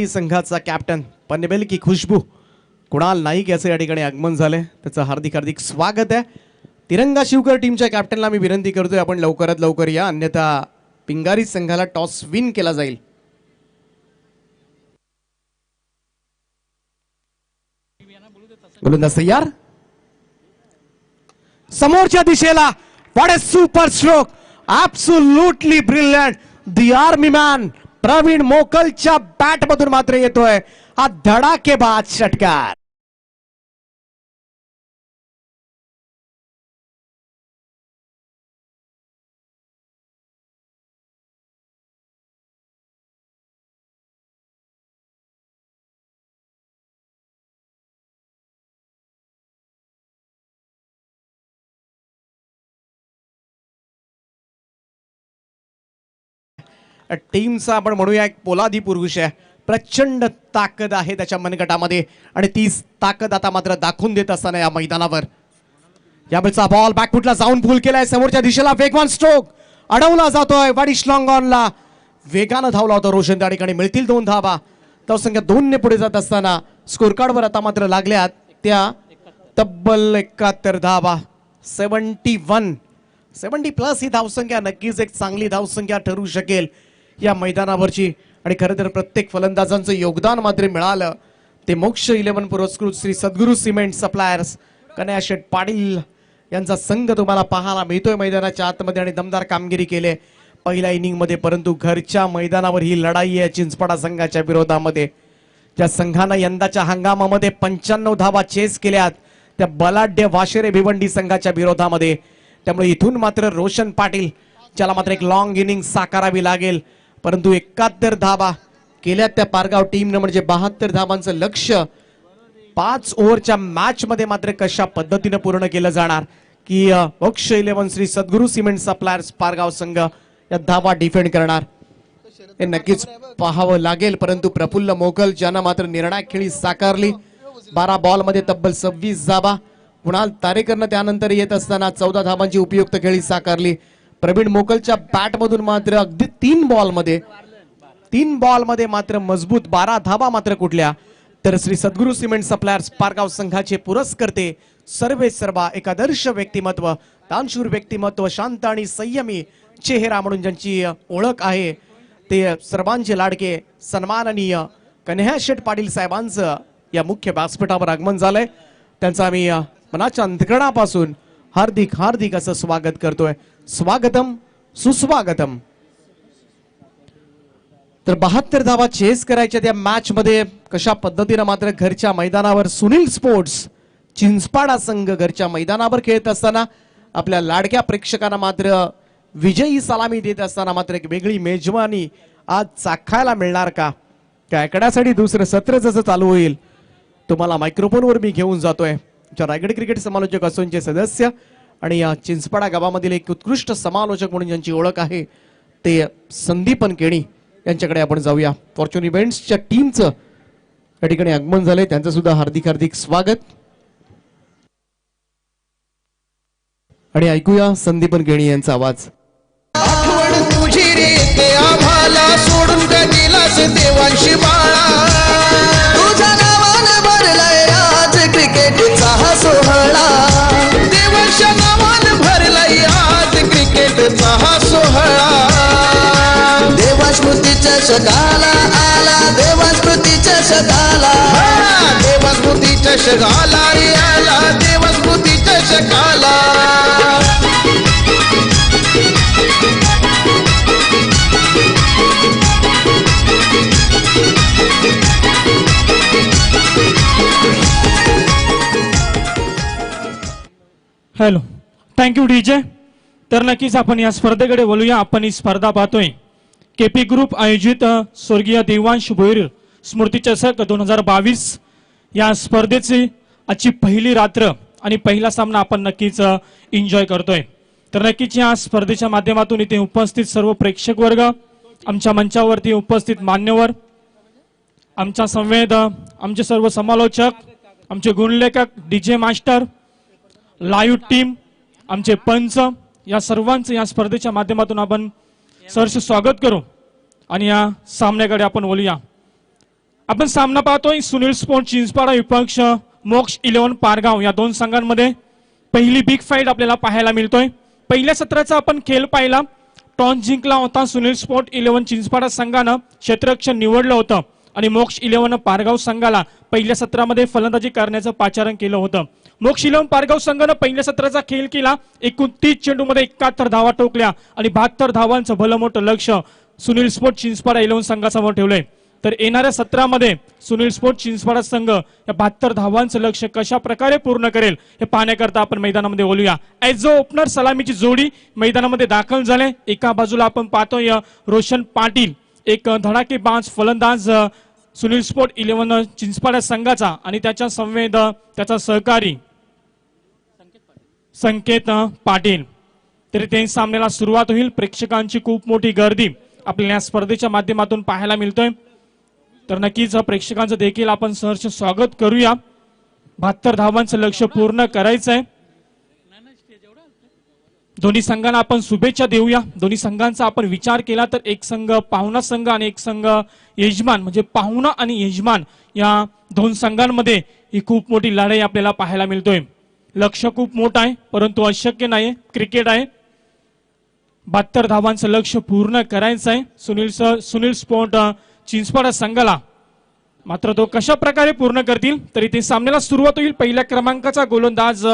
संघाचा कॅप्टन पनवेल की खुशबू कुणाल नाईक याचं या ठिकाणी आगमन झालंय. त्याचं हार्दिक स्वागत आहे. तिरंगा शिवकर टीमच्या कॅप्टनला मी विनंती करतोय आपण लवकरात लवकर या, अन्यथा पिंगारी संघाला टॉस विन केला जाईल. गोलंदाज तयार, समोरच्या दिशेला. What a super stroke, absolutely brilliant. The army man Praveen मोकलच्या बॅट मधून मात्र येतोय हा धडाकेबाज षटकार. टीमचा आपण म्हणूया एक पोलादी पुरुष आहे. प्रचंड ताकद आहे त्याच्या मनगटामध्ये आणि तीच ताकद आता मात्र दाखवून देत असताना या मैदानावर यावेळेचा बॉल बॅकफुटला जाऊन पूल केलाय. समोरच्या दिशेला वेगवान स्ट्रोक अडवला जातोय. वाडिश लॉंग ऑनला वेगानं धावला होता रोशन. त्या ठिकाणी मिळतील 2 धावा. धावसंख्या 2 ने पुढे जात असताना स्कोर कार्डवर आता मात्र लागल्यात त्या तब्बल 71 धावा. 70 प्लस ही धावसंख्या नक्कीच एक चांगली धावसंख्या ठरू शकेल या मैदानावरची. आणि खरं तर प्रत्येक फलंदाजांचं योगदान मात्र मिळालं ते मोक्ष 11 पुरस्कृत श्री सद्गुरू सिमेंट सप्लायर्स कन्हैया शेठ पाटील यांचा संघ तुम्हाला पाहायला मिळतोय मैदानाच्या आतमध्ये आणि दमदार कामगिरी केले पहिल्या इनिंग मध्ये. परंतु घरच्या मैदानावर ही लढाई आहे चिंचपाडा संघाच्या विरोधामध्ये. ज्या संघानं यंदाच्या हंगामामध्ये 95 धावा चेस केल्यात त्या बलाढ्य वाशेरे भिवंडी संघाच्या विरोधामध्ये. त्यामुळे इथून मात्र रोशन पाटील ज्याला मात्र एक लॉंग इनिंग साकारावी लागेल. परंतु 71 धावा केल्यात त्या पारगाव टीमनं म्हणजे 72 धावांचं लक्ष्य 5 ओव्हरच्या मॅच मध्ये मात्र कशा पद्धतीने पूर्ण केलं जाणार की मोक्ष 11 श्री सद्गुरू सिमेंट सप्लायर्स पारगाव संघ या धावा डिफेंड करणार हे नक्कीच पाहावं लागेल. परंतु प्रफुल्ल मोकल ज्यानं मात्र निर्णायक खेळी साकारली 12 बॉल मध्ये तब्बल 26 धावा. कुणाल तारेकरनं त्यानंतर येत असताना 14 धावांची उपयुक्त खेळी साकारली. प्रवीण मोकलच्या बॅट मधून मात्र अगदी 3 बॉल मध्ये मात्र मजबूत 12 धावा मात्र कुठल्या तर श्री सद्गुरू सिमेंट सप्लायर्स पारगाव संघाचे पुरस्कर्ते सर्वे सर्वा एक आदर्श व्यक्तिमत्व दानशूर व्यक्तिमत्व शांत आणि संयमी चेहरा म्हणून ज्यांची ओळख आहे ते सर्वांचे लाडके सन्माननीय कन्हैया शेठ पाटील साहेबांचं या मुख्य व्यासपीठावर आगमन झालंय. त्यांचं आम्ही मनाच्या अंतकरणापासून हार्दिक हार्दिक असं स्वागत करतोय. स्वागतम सुस्वागतम. तर 72 धावा चेस करायच्या त्या मॅच मध्ये कशा पद्धतीने मात्र घरच्या मैदानावर सुनील स्पोर्ट्स चिंचपाडा संघ घरच्या मैदानावर खेळत असताना आपल्या लाडक्या प्रेक्षकांना मात्र विजयी सलामी देत असताना मात्र एक वेगळी मेजवानी आज चाखायला मिळणार का त्या ऐकण्यासाठी दुसरं सत्र जसं चालू होईल तुम्हाला मायक्रोफोनवर मी घेऊन जातोय. रायगड क्रिकेट समालोचक असोचे सदस्य आणि या चिंचपाडा गावामधील एक उत्कृष्ट समालोचक म्हणून ज्यांची ओळख आहे ते संदीपन केणी यांच्याकडे आपण जाऊया. फॉर्च्यून इव्हेंट्सच्या टीमचं या ठिकाणी आगमन झालंय त्यांचं सुद्धा हार्दिक हार्दिक स्वागत. आणि ऐकूया संदीपन केणी यांचा आवाज. आठवण तुझी रे ते आम्हाला सोडून का गेलास देवांशी बाळा. तुझ्या नावानं भरलाय आज क्रिकेटचा हा सोहळा. देवांच्या नावानं भरलाय आज क्रिकेटचा हा सोहळा. देवा स्मृतीच्या शकाला आला देवा स्मृतीच्या शकाला. देवा स्मृतीच्या शकाला रे आला देवा स्मृतीच्या शकाला. Hello thank you DJ. तर नक्कीच आपण या स्पर्धेकडे बोलूया. आपण ही स्पर्धा पाहतोय केपी ग्रुप आयोजित स्वर्गीय देवांश भोईर स्मृती चषक 2022 या स्पर्धेची आजची पहिली रात्र आणि पहिला सामना आपण नक्कीच एन्जॉय करतोय. तर नक्कीच या स्पर्धेच्या माध्यमातून इथे उपस्थित सर्व प्रेक्षक वर्ग आमच्या मंचावरती उपस्थित मान्यवर आमच्या संवेद आमचे सर्व समालोचक आमचे गुणलेखक डीजे मास्टर लाईव्ह टीम आमचे पंच या सर्वांचं या स्पर्धेच्या माध्यमातून आपण सहर्ष स्वागत करू आणि या सामन्याकडे आपण बोलूया. आपण सामना पाहतोय सुनील स्पोर्ट चिंचपाडा विपक्ष मोक्ष 11 पारगाव या दोन संघांमध्ये पहिली बिग फाईट आपल्याला पाहायला मिळतोय. पहिल्या सत्राचा आपण खेळ पाहिला. टॉस जिंकला होता सुनील स्पोर्ट 11 चिंचपाडा संघानं क्षेत्ररक्षण निवडलं होतं आणि मोक्ष 11 पारगाव संघाला पहिल्या सत्रामध्ये फलंदाजी करण्याचं पाचारण केलं होतं. मोक्ष 11 पारगाव संघानं पहिल्या सत्राचा खेळ केला. 29 चेंडूमध्ये 71 धावा टोकल्या आणि 72 धावांचं भलं मोठं लक्ष सुनील स्पोर्ट चिंचपाडा 11 संघासमोर ठेवलंय. तर येणाऱ्या सत्रामध्ये सुनील स्पोर्ट चिंचपाडा संघ या 72 धावांचं लक्ष कशा प्रकारे पूर्ण करेल हे पाहण्याकरता आपण मैदानामध्ये बोलूया. ॲज अ ओपनर सलामीची जोडी मैदानामध्ये दाखल झाले. एका बाजूला आपण पाहतोय रोशन पाटील एक धडाकेबाज फलंदाज सुनील स्पोर्ट 11 चिंचपाडा संघाचा आणि त्याच्या संवेद त्याचा सहकारी संकेत पाटील. तरी ते सामन्याला सुरुवात होईल. प्रेक्षकांची खूप मोठी गर्दी आपल्याला या स्पर्धेच्या माध्यमातून पाहायला मिळतोय. तर नक्कीच प्रेक्षकांचं देखील आपण सहर्ष स्वागत करूया. 72 धावांचं लक्ष्य पूर्ण करायचंय. दोन्ही संघांना आपण शुभेच्छा देऊया. दोन्ही संघांचा आपण विचार केला तर एक संघ पाहुणा संघ आणि एक संघ यजमान, म्हणजे पाहुणा आणि यजमान या दोन संघांमध्ये ही खूप मोठी लढाई आपल्याला पाहायला मिळतोय. लक्ष्य खूप मोठं आहे, परंतु अशक्य नाही. क्रिकेट आहे. 72 धावांचं लक्ष्य पूर्ण करायचं आहे सुनील स्पोर्ट चिंचपाडा संघाला. मात्र तो कशा प्रकारे पूर्ण करतील तरी ते सामन्याला सुरुवात होईल. पहिल्या क्रमांकाचा गोलंदाज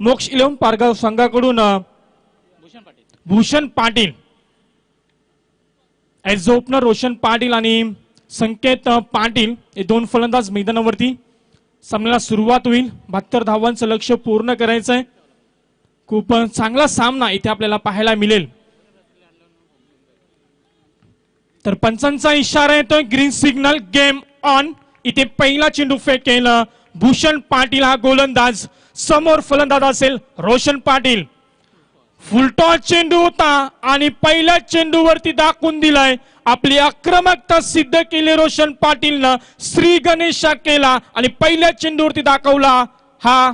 मोक्ष 11 पारगाव संघाकडून भूषण पाटील. ॲज ओपनर रोशन पाटील आणि संकेत पाटील हे दोन फलंदाज मैदानावरती. सामन्याला सुरुवात होईल. 72 धावांचं लक्ष्य पूर्ण करायचं आहे. खूप चांगला सामना इथे आपल्याला पाहायला मिळेल. तर पंचांचा इशारा येतोय, ग्रीन सिग्नल, गेम ऑन. इथे पहिला चेंडू फेकेल भूषण पाटील हा गोलंदाज. समोर फलंदाज असेल रोशन पाटील. फुलटॉस चेंडू होता आणि पहिल्या चेंडूवरती दाखवून दिलाय आपली आक्रमकता सिद्ध केली रोशन पाटीलनं. श्री गणेशा केला आणि पहिल्या चेंडूवरती दाखवला. हा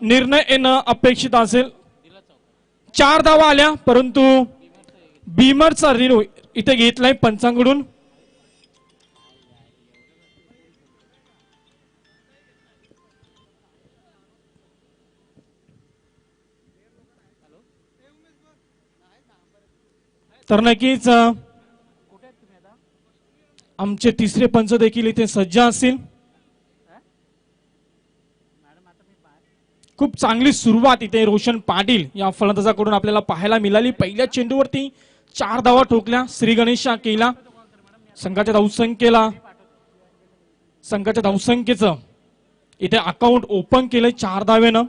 निर्णय येणं अपेक्षित असेल. 4 धावा आल्या, परंतु बीमरचा रिन्यू इथे घेतलाय पंचांकडून. तर नक्कीच आमचे तिसरे पंच देखील इथे सज्ज असतील. खूप चांगली सुरुवात इथे रोशन पाटील या फलंदाजाकडून आपल्याला पाहायला मिळाली. पहिल्या चेंडूवरती 4 धावा ठोकल्या. श्री गणेशा केला. संघाच्या धावसंख्येचं इथे अकाउंट ओपन केलंय 4 धावेनं.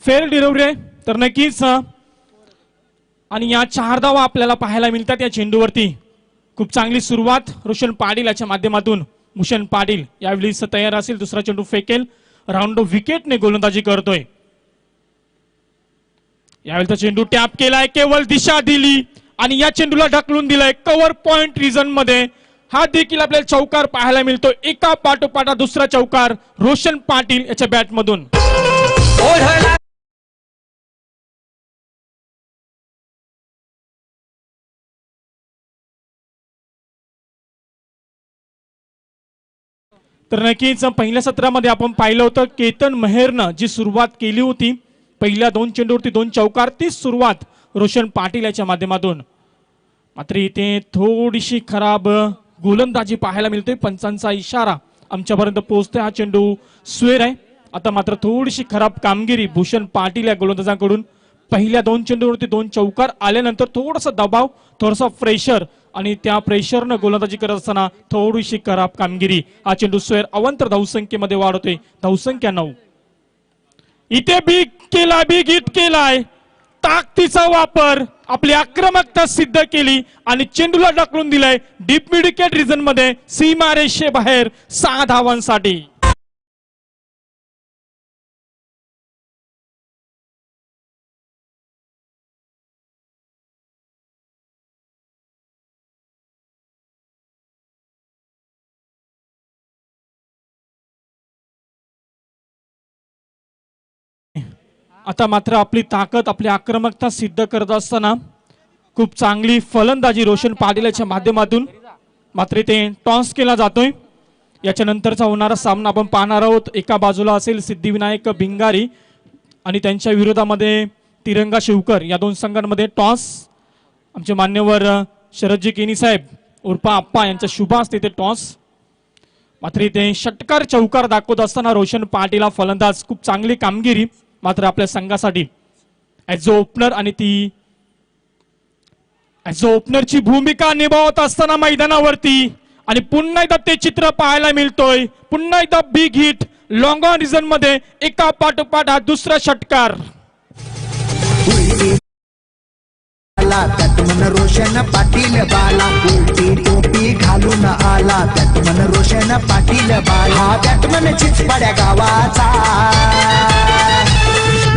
फेर डिलिव्हरी आहे. तर नक्कीच आणि या 4 धावा आपल्याला पाहायला मिळतात या चेंडूवरती. खूप चांगली सुरुवात रोशन पाटील याच्या माध्यमातून. भूषण पाटील यावेळी तयार असेल. दुसरा चेंडू फेकेल. राऊंड विकेटने गोलंदाजी करतोय. यावेळीचा चेंडू टॅप केलाय. केवळ दिशा दिली आणि या चेंडूला ढकलून दिलाय कव्हर पॉइंट रिजन मध्ये. हा देखील आपल्याला चौकार पाहायला मिळतो. एका पाठोपाठ दुसरा चौकार रोशन पाटील याच्या बॅटमधून. तर नक्कीच पहिल्या सत्रामध्ये आपण पाहिलं होतं केतन मेहरनं जी सुरुवात केली होती पहिल्या 2 चेंडूवरती 2 चौकार, ती सुरुवात रोशन पाटील याच्या माध्यमातून. मात्र इथे थोडीशी खराब गोलंदाजी पाहायला मिळते. पंचांचा इशारा आमच्यापर्यंत पोहोचतोय. हा चेंडू स्वेर आहे. आता मात्र थोडीशी खराब कामगिरी भूषण पाटील या गोलंदाजाकडून. पहिल्या 2 चेंडूवरती 2 चौकार आल्यानंतर थोडासा दबाव, थोडासा प्रेशर आणि त्या प्रेशरनं गोलंदाजी करत असताना थोडीशी खराब कामगिरी. हा चेंडू स्वेर. अवंतर धावसंख्येमध्ये वाढ होते. धावसंख्या 9. इथे बिग हिट केलाय. ताकदीचा वापर, आपली आक्रमकता सिद्ध केली आणि चेंडूला ढकलून दिलाय डीप मिड विकेट रिजन मध्ये. सीमारेषेबाहेर 6 धावांसाठी. आता मात्र आपली ताकद, आपली आक्रमकता सिद्ध करत असताना खूप चांगली फलंदाजी रोशन पाटील याच्या माध्यमातून. मात्र ते टॉस केला जातोय. याच्या नंतरचा होणारा सामना आपण पाहणार आहोत. एका बाजूला असेल सिद्धिविनायक भिंगारी आणि त्यांच्या विरोधामध्ये तिरंगा शिवकर. या 2 संघांमध्ये टॉस. आमचे मान्यवर शरदजी केनी साहेब उर्फा आप्पा यांच्या शुभ असते ते टॉस. मात्र इथे षटकार चौकार दाखवत असताना रोशन पाटील हा फलंदाज. खूप चांगली कामगिरी मात्र आपल्या संघासाठी ॲज ओपनर आणि ती ॲज ओपनरची भूमिका निभावत असताना मैदानावरती. आणि पुन्हा एकदा ते चित्र पाहायला मिळतोय. पुन्हा एकदा big hit long on region मध्ये. एका पाठोपाठ हा दुसरा षटकार. बाला त्यात मन रोशन पाटील बाला उलटी टोपी घालून आला त्यात मन रोशन पाटील बाला हा बॅटमन चिचपाड्या गावाचा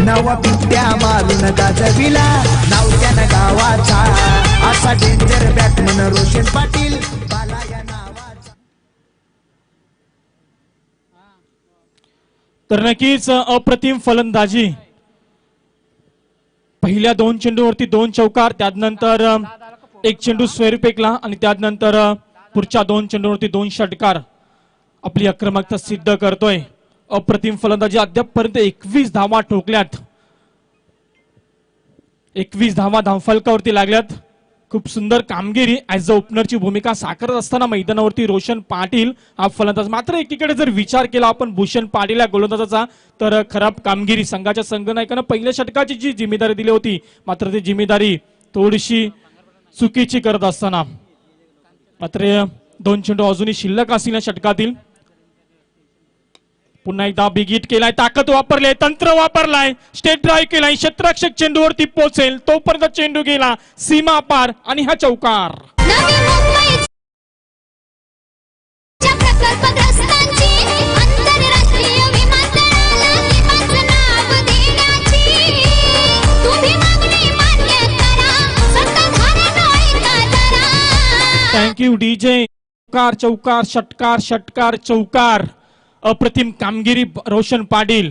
नवा बिट्ट्या मारून गाजविला नाव त्यानं गावाचा असा डेंजर बॅटमन रोशन पाटील बाला या नावाचा. तर नक्कीच अप्रतिम फलंदाजी. पहिल्या 2 चेंडूवरती 2 चौकार, त्यानंतर 1 चेंडू स्क्वेअर फेकला आणि त्यानंतर पुढच्या 2 चेंडूवरती 2 षटकार आपली आक्रमकता सिद्ध करतोय. अप्रतिम फलंदाजी. अद्यापपर्यंत 21 धावा ठोकल्यात, 21 धावा धावफलकावरती लागल्यात. खूप सुंदर कामगिरी ऍज अ ओपनरची भूमिका साकारत असताना मैदानावरती रोशन पाटील हा फलंदाज. मात्र एकीकडे जर विचार केला आपण भूषण पाटील या गोलंदाजाचा तर खराब कामगिरी. संघाच्या संघनायकानं पहिल्या षटकाची जी जिम्मेदारी दिली होती मात्र ती जिम्मेदारी थोडीशी चुकीची करत असताना मात्र 2 चेंडू अजूनही शिल्लक असतील या षटकातील. पुन्हा एकदा बिग हिट केलाय, ताकद वापरले, तंत्र वापरलाय, स्टेट ड्राईव्ह केलाय, क्षेत्ररक्षक चेंडूवरती पोहोचेल तोपर्यंत चेंडू गेला सीमा पार आणि हा चौकार. नवी मुंबईच्या प्रकल्पग्रस्तांची आंतरराष्ट्रीय विमानतळाला दीपाचं नाव देण्याची तुम्ही मागणी मान्य करा, सत्ताधाऱ्यांनो ऐका जरा. Thank you DJ. चौकार चौकार षटकार षटकार चौकार. अप्रतिम कामगिरी रोशन पाटील.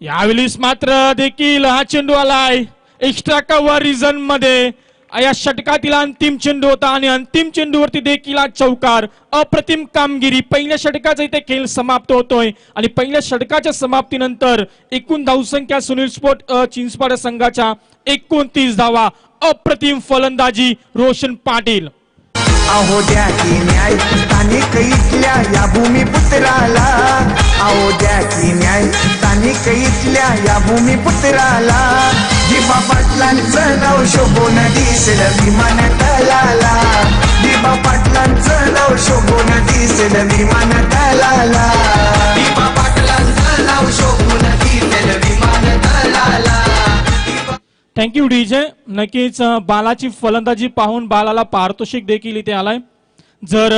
यावेळेस मात्र देखील हा चेंडू आलाय एक्स्ट्रा कव्हर रिझन मध्ये. या षटकातील अंतिम चेंडू होता आणि अंतिम चेंडूवरती देखील हा चौकार. अप्रतिम कामगिरी. पहिल्या षटकाचा इथे खेळ समाप्त होतोय आणि पहिल्या षटकाच्या समाप्तीनंतर एकूण धावसंख्या सुनील स्पोर्ट चिंचपाड संघाच्या 29 धावा. अप्रतिम फलंदाजी रोशन पाटील. अहो द्या की न्याय स्थानिक इथल्या या भूमिपुत्राला अहो द्या की न्याय स्थानिक इथल्या या भूमिपुत्राला दिबा पाटलांचं नाव शोभून दिसेल विमानतळाला दिबा पाटलांचं नाव शोभून दिसेल विमानतळाला दिबा पाटलांचं नाव शोभून दिसेल विमानतळाला. Thank you DJ. नक्कीच बालाची फलंदाजी पाहून बालाला पारितोषिक देखील इथे आलाय. जर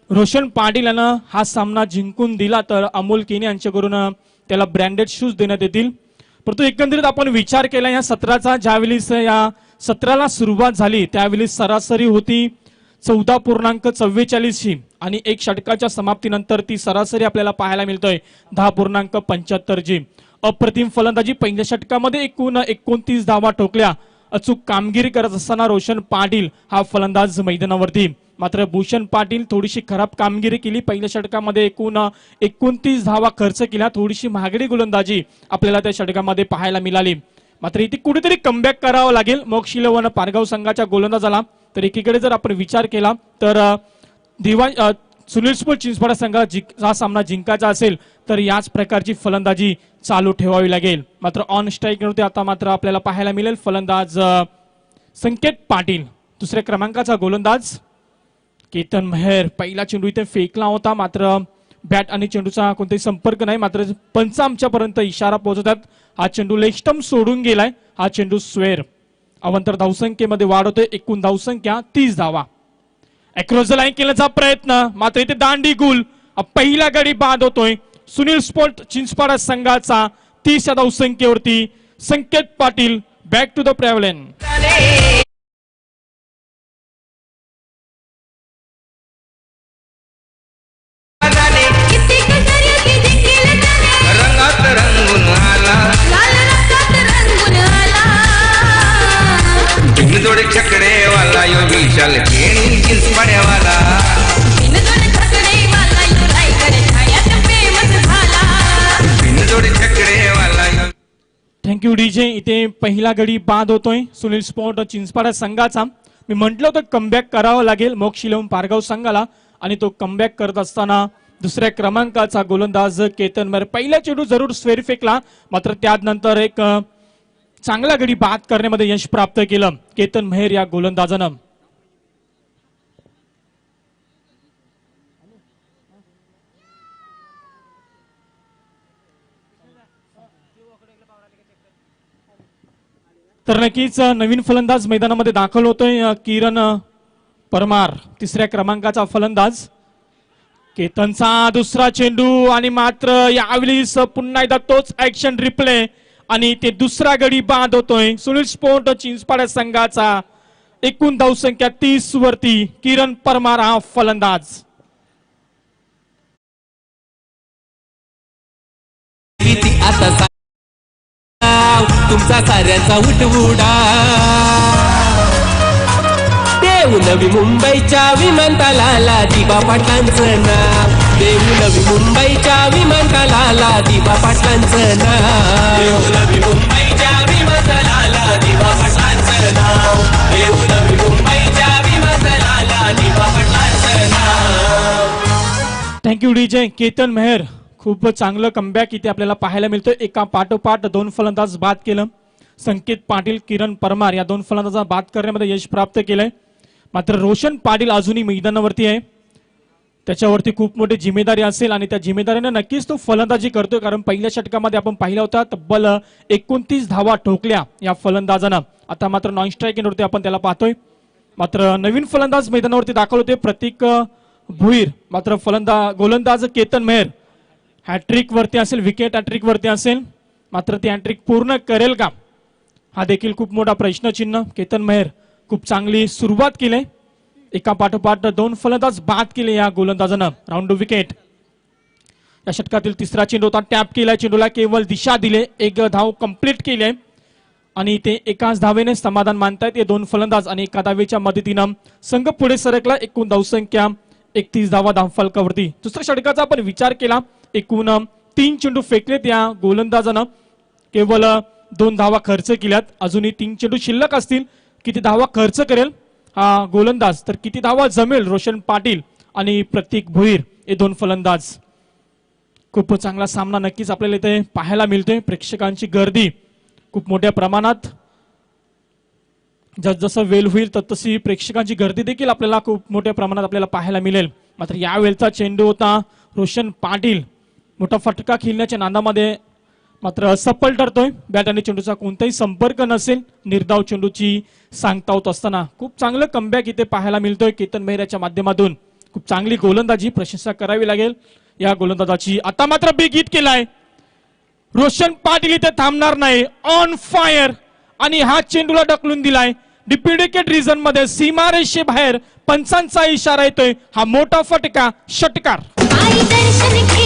रोशन पाटील यानं हा सामना जिंकून दिला तर अमोल केनी यांच्याकडून त्याला ब्रँडेड शूज देण्यात येतील. परंतु एकंदरीत आपण विचार केला या सत्राचा, ज्यावेळी या सत्राला सुरुवात झाली त्यावेळी सरासरी होती 14.44 ची आणि 1 षटकाच्या समाप्तीनंतर ती सरासरी आपल्याला पाहायला मिळतोय 10.75 ची. अप्रतिम फलंदाजी. पहिल्या षटकामध्ये एकूण 29 धावा ठोकल्या. अचूक कामगिरी करत असताना रोशन पाटील हा फलंदाज मैदानावरती. मात्र भूषण पाटील थोडीशी खराब कामगिरी केली. पहिल्या षटकामध्ये एकूण 29 धावा खर्च केल्या. थोडीशी महागडी गोलंदाजी आपल्याला त्या षटकामध्ये पाहायला मिळाली. मात्र इथे कुठेतरी कमबॅक करावं लागेल मोक्ष इलेव्हन पारगाव संघाच्या गोलंदाजाला. तर एकीकडे जर आपण विचार केला तर सुनील स्पोर्ट चिंचपाडा संघाला हा सामना जिंकायचा असेल तर याच प्रकारची फलंदाजी चालू ठेवावी लागेल. मात्र ऑन स्ट्राईक नव्हते. आता मात्र आपल्याला पाहायला मिळेल फलंदाज संकेत पाटील. दुसऱ्या क्रमांकाचा गोलंदाज केतन मेहर. पहिला चेंडू इथे फेकला होता मात्र बॅट आणि चेंडूचा कोणताही संपर्क नाही. मात्र पंच आमच्यापर्यंत इशारा पोहोचवतात. हा चेंडू लेग स्टंप सोडून गेलाय. हा चेंडू स्क्वेअर. अवंतर धावसंख्येमध्ये वाढ होते. एकूण धावसंख्या 30 धावा. अक्रॉस द लाईन केल्याचा प्रयत्न मात्र इथे दांडी गुल. पहिला गडी बाद होतोय सुनील स्पोर्ट चिंचपाडा संघाचा 30 या धावसंख्येवरती. Sanket Patil back to the pavilion. रंगात रंगून आला बिनजोड छकडेवाला यो विशाल केणी चिंचपाड्यावाला बिनजोड छकडेवाला यो. Thank you DJ. इथे पहिला गडी बाद होतोय सुनील स्पोर्ट चिंचपाडा संघाचा. मी म्हटलं होतं कमबॅक करावं लागेल मोक्ष इलेव्हन पारगाव संघाला आणि तो कमबॅक करत असताना दुसऱ्या क्रमांकाचा गोलंदाज केतन मेहर. पहिला चेंडू जरूर स्क्वेअर फेकला मात्र त्यानंतर एक चांगला गडी बाद करण्यामध्ये यश प्राप्त केलं केतन मेहर या गोलंदाजानं. तर नक्कीच नवीन फलंदाज मैदानामध्ये दाखल होतोय किरण परमार, तिसऱ्या क्रमांकाचा फलंदाज. केतनचा दुसरा चेंडू आणि मात्र यावेळेस पुन्हा एकदा तोच ऍक्शन रिप्ले आणि ते दुसरा गडी बाद होतोय. सुनील स्पोर्ट चिंचपाडा संघाचा एकूण धावसंख्या 30 वरती. किरण परमार हा फलंदाज. आता तुमचा साऱ्यांचा उठवुडा देऊ नवी मुंबईच्या विमानतळाला दिबा पाटलांचं नाव. देऊ नवी मुंबईच्या विमानतळाला दिबा पाटलांचं नाव. देऊ नवी मुंबईच्या विमानतळाला दिबा पाटलांचं नाव. देऊ नवी मुंबईच्या विमानतळाला दिबा पाटलांचं नाव. Thank you DJ. केतन मेहर, खूप चांगलं कमबॅक इथे आपल्याला पाहायला मिळतोय. एका पाठोपाठ दोन फलंदाज बाद केलं. संकेत पाटील, किरण परमार या दोन फलंदाजांना बाद करण्यामध्ये यश प्राप्त केलंय. मात्र रोशन पाटील अजूनही मैदानावरती आहे. त्याच्यावरती खूप मोठी जिम्मेदारी असेल आणि त्या जिम्मेदारीने नक्कीच तो फलंदाजी करतोय. कारण पहिल्या षटकामध्ये आपण पाहिला होता तब्बल 29 धावा ठोकल्या या फलंदाजानं. आता मात्र नॉन स्ट्राईक एंडवरती आपण त्याला पाहतोय. मात्र नवीन फलंदाज मैदानावरती दाखल होते प्रतीक भुईर. मात्र गोलंदाज केतन मेहर हॅट्रिक वरती असेल, विकेट हॅट्रिक वरती असेल. मात्र ती हॅट्रिक पूर्ण करेल का, हा देखील खूप मोठा प्रश्नचिन्ह. केतन मेहर खूप चांगली सुरुवात केली. एका पाठोपाठ दोन फलंदाज बाद केले या गोलंदाजानं. Round wicket. या षटकातील तिसरा चेंडू होता, टॅप केलाय. चेंडूला केवळ दिशा दिले, एक धाव कंप्लीट केली आहे आणि ते एकाच धावेने समाधान मानतायत हे दोन फलंदाज. आणि एका धावेच्या मदतीनं संघ पुढे सरकला. एकूण धावसंख्या 31 धावा धावफलकावरती. दुसऱ्या षटकाचा आपण विचार केला, एकूण 3 चेंडू फेकलेत या गोलंदाजानं, केवळ 2 धावा खर्च केल्यात. अजूनही 3 चेंडू शिल्लक असतील. किती धावा खर्च करेल हा गोलंदाज, तर किती धावा जमेल रोशन पाटील आणि प्रतीक भुईर हे दोन फलंदाज. खूप चांगला सामना नक्कीच आपल्याला इथे पाहायला मिळतोय. प्रेक्षकांची गर्दी खूप मोठ्या प्रमाणात. जसजसं वेळ होईल तसतशी प्रेक्षकांची गर्दी देखील आपल्याला खूप मोठ्या प्रमाणात आपल्याला पाहायला मिळेल. मात्र यावेळचा चेंडू होता रोशन पाटील, मोठा फटका खेळण्याच्या नादामध्ये मात्र असफल ठरतोय. बॅट आणि चेंडूचा कोणताही संपर्क नसेल. निर्धाव चेंडूची सांगता होत असताना खूप चांगलं कमबॅक इथे पाहायला मिळतोय केतन मेहर याच्या माध्यमातून. खूप चांगली गोलंदाजी, प्रशंसा करावी लागेल या गोलंदाजाची. आता मात्र बिग हिट केलाय रोशन पाटील, इथे थांबणार नाही. ऑन फायर आणि हा चेंडूला ढकलून दिलाय डिप्युटेड रिजन मध्ये, सीमारेषेबाहेर. पंचांचा इशारा येतोय. हा मोठा फटका, षटकार. आई दर्शन घे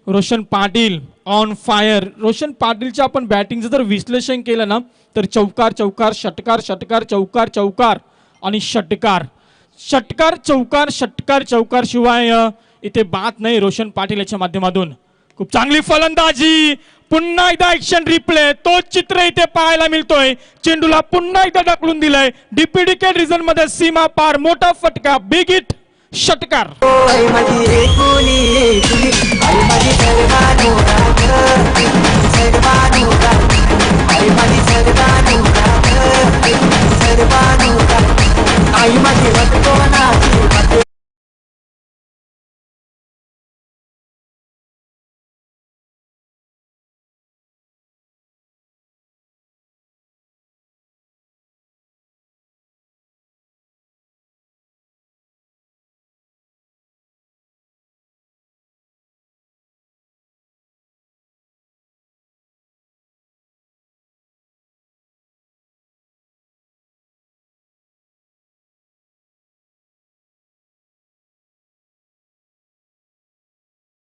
रोशन पाटील ऑन फायर. रोशन पाटीलच्या आपण बॅटिंगचं जर विश्लेषण केलं ना तर चौकार चौकार, षटकार षटकार, चौकार चौकार आणि षटकार. षटकार चौकार, षटकार चौकार शिवाय इथे बात नाही रोशन पाटील याच्या माध्यमातून. खूप चांगली फलंदाजी. पुन्हा एकदा ऍक्शन रिप्ले, तोच चित्र इथे पाहायला मिळतोय. चेंडूला पुन्हा एकदा ढकलून दिलंय डिप्युटेड रिजन मध्ये, सीमा पार. मोठा फटका, बिग हिट, षटकार.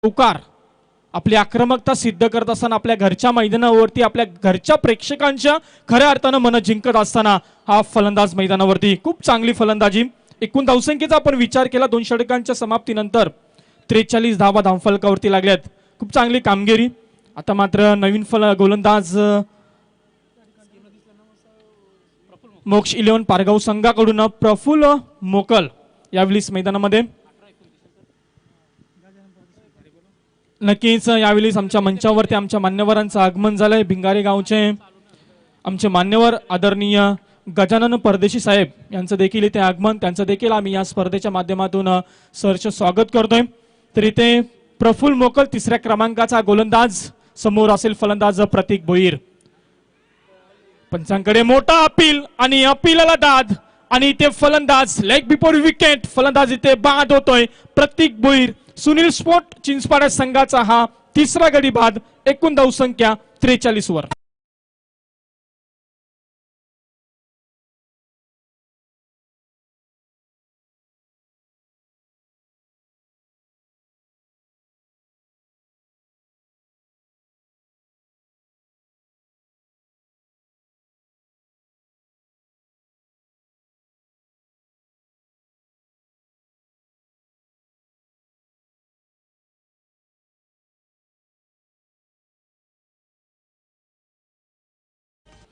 चौकार. आपली आक्रमकता सिद्ध करत असताना, आपल्या घरच्या मैदानावरती आपल्या घरच्या प्रेक्षकांच्या खऱ्या अर्थानं मन जिंकत असताना हा फलंदाज मैदानावरती. खूप चांगली फलंदाजी. एकूण धावसंख्येचा आपण विचार केला 2 षटकांच्या समाप्तीनंतर 43 धावा धावफलकावरती लागल्यात. खूप चांगली कामगिरी. आता मात्र नवीन गोलंदाज मोक्ष 11 पारगाव संघाकडून प्रफुल्ल मोकल यावेळी मैदानामध्ये. नक्कीच यावेळी आमच्या मंचावरती आमच्या मान्यवरांचं आगमन झालंय. भिंगारे गावचे आमचे मान्यवर आदरणीय गजानन परदेशी साहेब यांचं देखील इथे आगमन, त्यांचं देखील आम्ही या स्पर्धेच्या माध्यमातून सहर्ष स्वागत करतोय. तर इथे प्रफुल्ल मोकल तिसऱ्या क्रमांकाचा गोलंदाज, समोर असेल फलंदाज प्रतीक भोईर. पंचांकडे मोठा अपील आणि अपीलाला दाद आणि इथे फलंदाज लेग बिफोर विकेट, फलंदाज इथे बाद होतोय प्रतीक भोईर. सुनील स्पोर्ट चिंचपाडा संघाचा हा तिसरा गडी बाद. एकूण धावसंख्या 43 वर.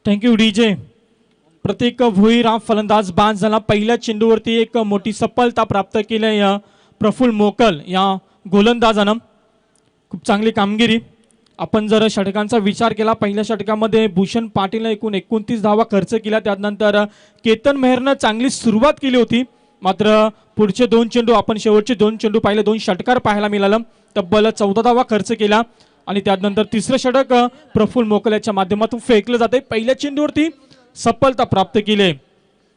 Thank you DJ. प्रतीक भोईर हा फलंदाज बाद झाला. पहिल्या चेंडूवरती एक मोठी सफलता प्राप्त केली या प्रफुल्ल मोकल या गोलंदाजानं. खूप चांगली कामगिरी. आपण जर षटकांचा विचार केला, पहिल्या षटकामध्ये भूषण पाटीलने एकूण 29 धावा खर्च केल्या. त्यानंतर केतन मेहरनं चांगली सुरुवात केली होती, मात्र पुढचे 2 चेंडू, आपण शेवटचे 2 चेंडू पाहिले, 2 षटकार पाहायला मिळालं. तब्बल 14 धावा खर्च केला आणि त्यानंतर तिसरं षटक प्रफुल्ल मोकल याच्या माध्यमातून फेकलं जाते. पहिल्या चेंडूवरती सफलता प्राप्त केली.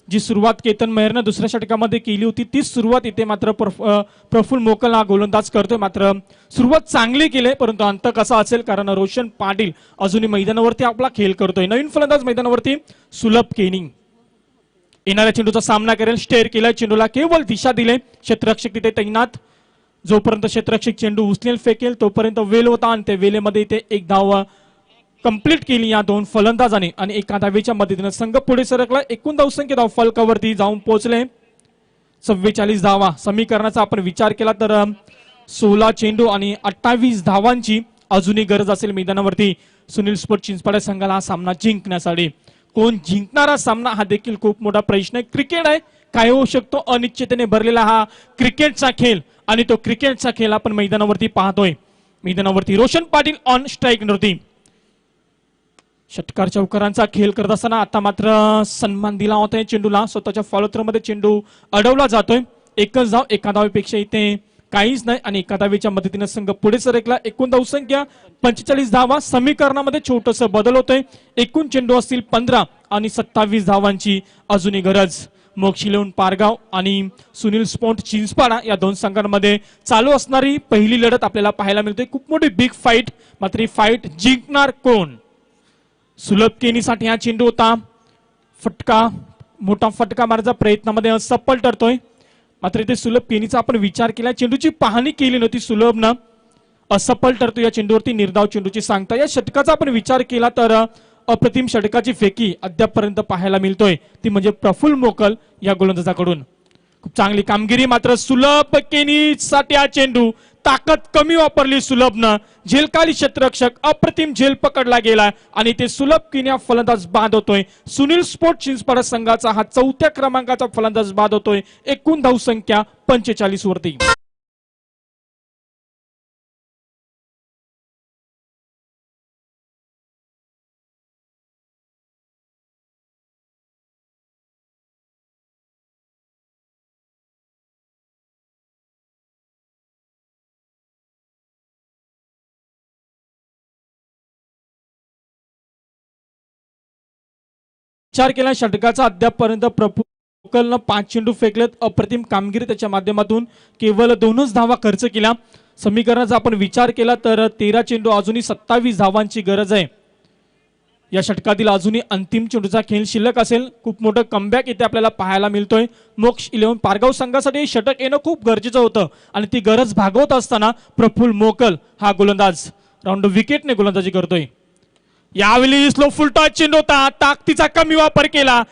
जी सुरुवात केतन मेहरनं दुसऱ्या षटकामध्ये केली होती तीच सुरुवात इथे मात्र प्रफुल्ल मोकल हा गोलंदाज करतोय. मात्र सुरुवात चांगली केली, परंतु अंत कसा असेल, कारण रोशन पाटील अजूनही मैदानावरती आपला खेळ करतोय. नवीन फलंदाज मैदानावरती सुलभ केनी येणाऱ्या चेंडूचा सामना करेल. स्टेअर केला, चेंडूला केवळ दिशा दिले. क्षेत्ररक्षक तिथे तैनात. जोपर्यंत क्षेत्ररक्षक चेंडू उचलेल फेकेल तोपर्यंत वेल होता आणि त्या वेलेमध्ये इथे एक धाव कंप्लीट केली या 2 फलंदाजांनी आणि एका धावेच्या मदतीने संघ पुढे सरकला. एकूण धावसंख्या धाव फलकावरती जाऊन पोहोचले 44 धावा. समीकरणाचा आपण विचार केला तर 16 चेंडू आणि 28 धावांची अजूनही गरज असेल मैदानावरती सुनील स्पोर्ट चिंचपाडा संघाला हा सामना जिंकण्यासाठी. कोण जिंकणारा सामना हा देखील खूप मोठा प्रश्न आहे. क्रिकेट आहे, काय होऊ शकतो, अनिश्चिततेने भरलेला हा क्रिकेटचा खेळ आणि तो क्रिकेटचा खेळ आपण मैदानावरती पाहतोय. मैदानावरती रोशन पाटील ऑन स्ट्राईक नव्हती. षटकार चौकारांचा खेळ करत असताना आता मात्र सन्मान दिला होता चेंडूला. स्वतःच्या फॉलो थ्रोमध्ये चेंडू अडवला जातोय. एकच धाव, एका धावेपेक्षा इथे काहीच नाही आणि एका धावेच्या मदतीने संघ पुढे सरकला. एकूण धावसंख्या 45 धावा. समीकरणामध्ये छोटस बदल होतोय. एकूण चेंडू असतील 15 आणि 27 धावांची अजूनही गरज. मोक्षिलेऊन पारगाव आणि सुनील स्पोर्ट चिंचपाडा या 2 संघांमध्ये चालू असणारी पहिली लढत आपल्याला पाहायला मिळते. खूप मोठी बिग फाईट. मात्र ही फाईट जिंकणार कोण? सुलभ केनीसाठी हा चेंडू होता. फटका, मोठा फटका मारण्याचा प्रयत्नामध्ये असफल ठरतोय. मात्र इथे सुलभ केनीचा आपण विचार केला, चेंडूची पाहणी केली नव्हती सुलभनं, असफल ठरतो या चेंडूवरती. निर्धाव चेंडूची सांगता. या षटकाचा आपण विचार केला तर अप्रतिम षटकाची फेकी अद्यापपर्यंत पाहायला मिळतोय, ती म्हणजे प्रफुल्ल मोकल या गोलंदाजाकडून. खूप चांगली कामगिरी. मात्र सुलभ केनीसाठी हा चेंडू, ताकद कमी वापरली सुलभनं. झेलकाली क्षेत्ररक्षक, अप्रतिम झेल पकडला गेला आणि ते सुलभ केनी फलंदाज बाद होतोय. सुनील स्पोर्ट चिंचपाडा संघाचा हा 4थ्या क्रमांकाचा फलंदाज बाद होतोय. एकूण धावसंख्या 45 वरती. विचार केला षटकाचा अद्यापपर्यंत प्रफुल्लनं 5 चेंडू फेकलेत. अप्रतिम कामगिरी त्याच्या माध्यमातून केवळ 2च धावा खर्च केला. समीकरणाचा आपण विचार केला तर 13 चेंडू अजूनही 27 धावांची गरज आहे. या षटकातील अजूनही अंतिम चेंडूचा खेळ शिल्लक असेल. खूप मोठं कमबॅक इथे आपल्याला पाहायला मिळतोय. मोक्ष 11 पारगाव संघासाठी षटक येणं खूप गरजेचं होतं आणि ती गरज भागवत असताना प्रफुल्ल मोकल हा गोलंदाज राऊंड विकेटने गोलंदाजी करतोय. यावेळी स्लो फुलटॉस चेंडू होता. ताकदीचा कमी वापर केला.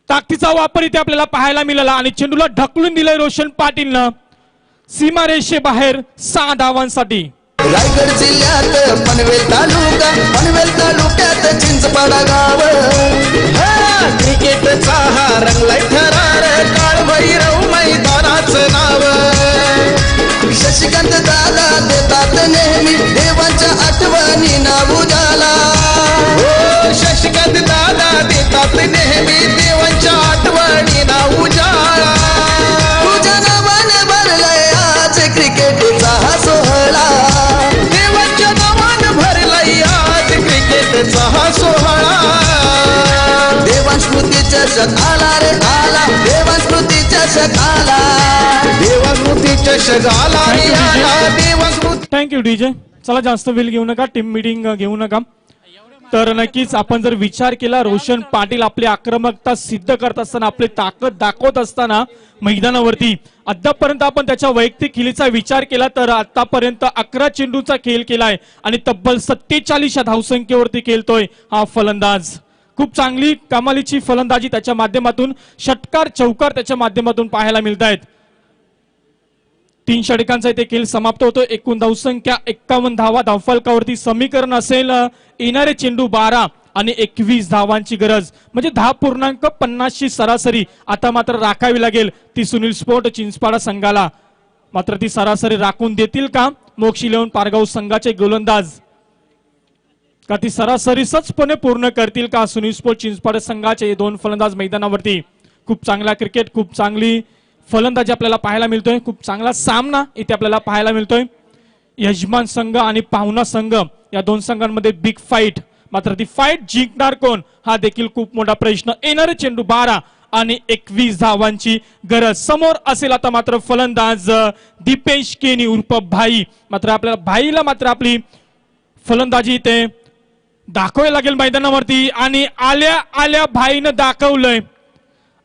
ताकदीचा वापर इथे आपल्याला पाहायला मिळाला आणि चेंडूला ढकलून दिलंय रोशन पाटीलनं सीमारेषे बाहेर 6 धावांसाठी. रायगड जिल्ह्यात पनवेल तालुक्यात चिंचपाडा गाव. क्रिकेटचा हा रंगलाय थरार, काळभैरव मैदानाचं नाव. शशिकांत दादा देता येतात नेहमी देवांच्या आठवणी ना उजाळा तुझ्या नावाने भरलाय आज क्रिकेटचा हा सोहळा देवांच्या नावाने भरलाय आज क्रिकेटचा हा सोहळा देवास्मृती चषक आला रे आला देवास्मृती चषक आला देवास्मृती चषक आला रे आला देवास्मृती. Thank you DJ. चला जास्त वेळ घेऊ नका, टीम मीटिंग घेऊ नका. तर नक्कीच आपण जर विचार केला, रोशन पाटील आपली आक्रमकता सिद्ध करत असताना, आपली ताकद दाखवत असताना मैदानावरती अद्यापर्यंत आपण त्याच्या वैयक्तिक खेळीचा विचार केला तर आतापर्यंत 11 चेंडूचा खेळ केलाय आणि तब्बल 47 धावसंख्येवरती खेळतोय हा फलंदाज. खूप चांगली कमालीची फलंदाजी त्याच्या माध्यमातून, षटकार चौकार त्याच्या माध्यमातून पाहायला मिळत आहेत. 3 षटकांचा इथे खेळ समाप्त होतो. एकूण धावसंख्या 51 धावा धावफलकावरती. समीकरण असेल येणारे चेंडू 12 आणि 21 धावांची गरज, म्हणजे 10.50 सरासरी आता मात्र राखावी लागेल ती सुनील स्पोर्ट चिंचपाडा संघाला. मात्र ती सरासरी राखून देतील का मोक्ष इलेव्हन पारगाव संघाचे गोलंदाज, का ती सरासरी सहजपणे पूर्ण करतील का सुनील स्पोर्ट चिंचपाडा संघाचे 2 फलंदाज मैदानावरती. खूप चांगला क्रिकेट, खूप चांगली फलंदाजी आपल्याला पाहायला मिळतोय. खूप चांगला सामना इथे आपल्याला पाहायला मिळतोय. यजमान संघ आणि पाहुणा संघ या 2 संघांमध्ये बिग फाईट. मात्र ती फाईट जिंकणार कोण हा देखील खूप मोठा प्रश्न. येणारे चेंडू 12 आणि 21 धावांची गरज. समोर असेल आता मात्र फलंदाज दीपेश केनी उर्फ भाई. मात्र आपल्याला भाईला मात्र आपली फलंदाजी इथे दाखवावी लागेल मैदानावरती आणि आल्या आल्या भाईनं दाखवलंय,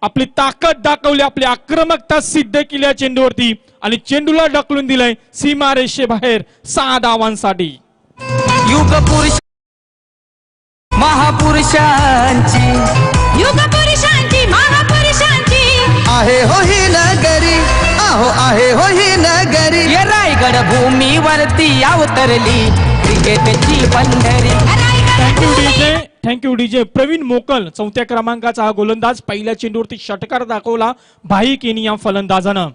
आपली ताकद दाखवली, आपली आक्रमकता सिद्ध केली या चेंडूवरती आणि चेंडूला ढकलून दिलंय सीमारेषेबाहेर 6 धावांसाठी. युग पुरुष महापुरुषांची, युग पुरुषांची महापुरुषांची आहे हो ही नगरी आहो आहे हो ही नगरी या रायगड भूमीवरती अवतरली क्रिकेटची पंढरी. Thank you DJ. Thank you DJ. Pravin Mokal 4थ्या क्रमांकाचा हा गोलंदाज पहिल्या चेंडूवरती षटकार दाखवला भाई केनी या फलंदाजानं.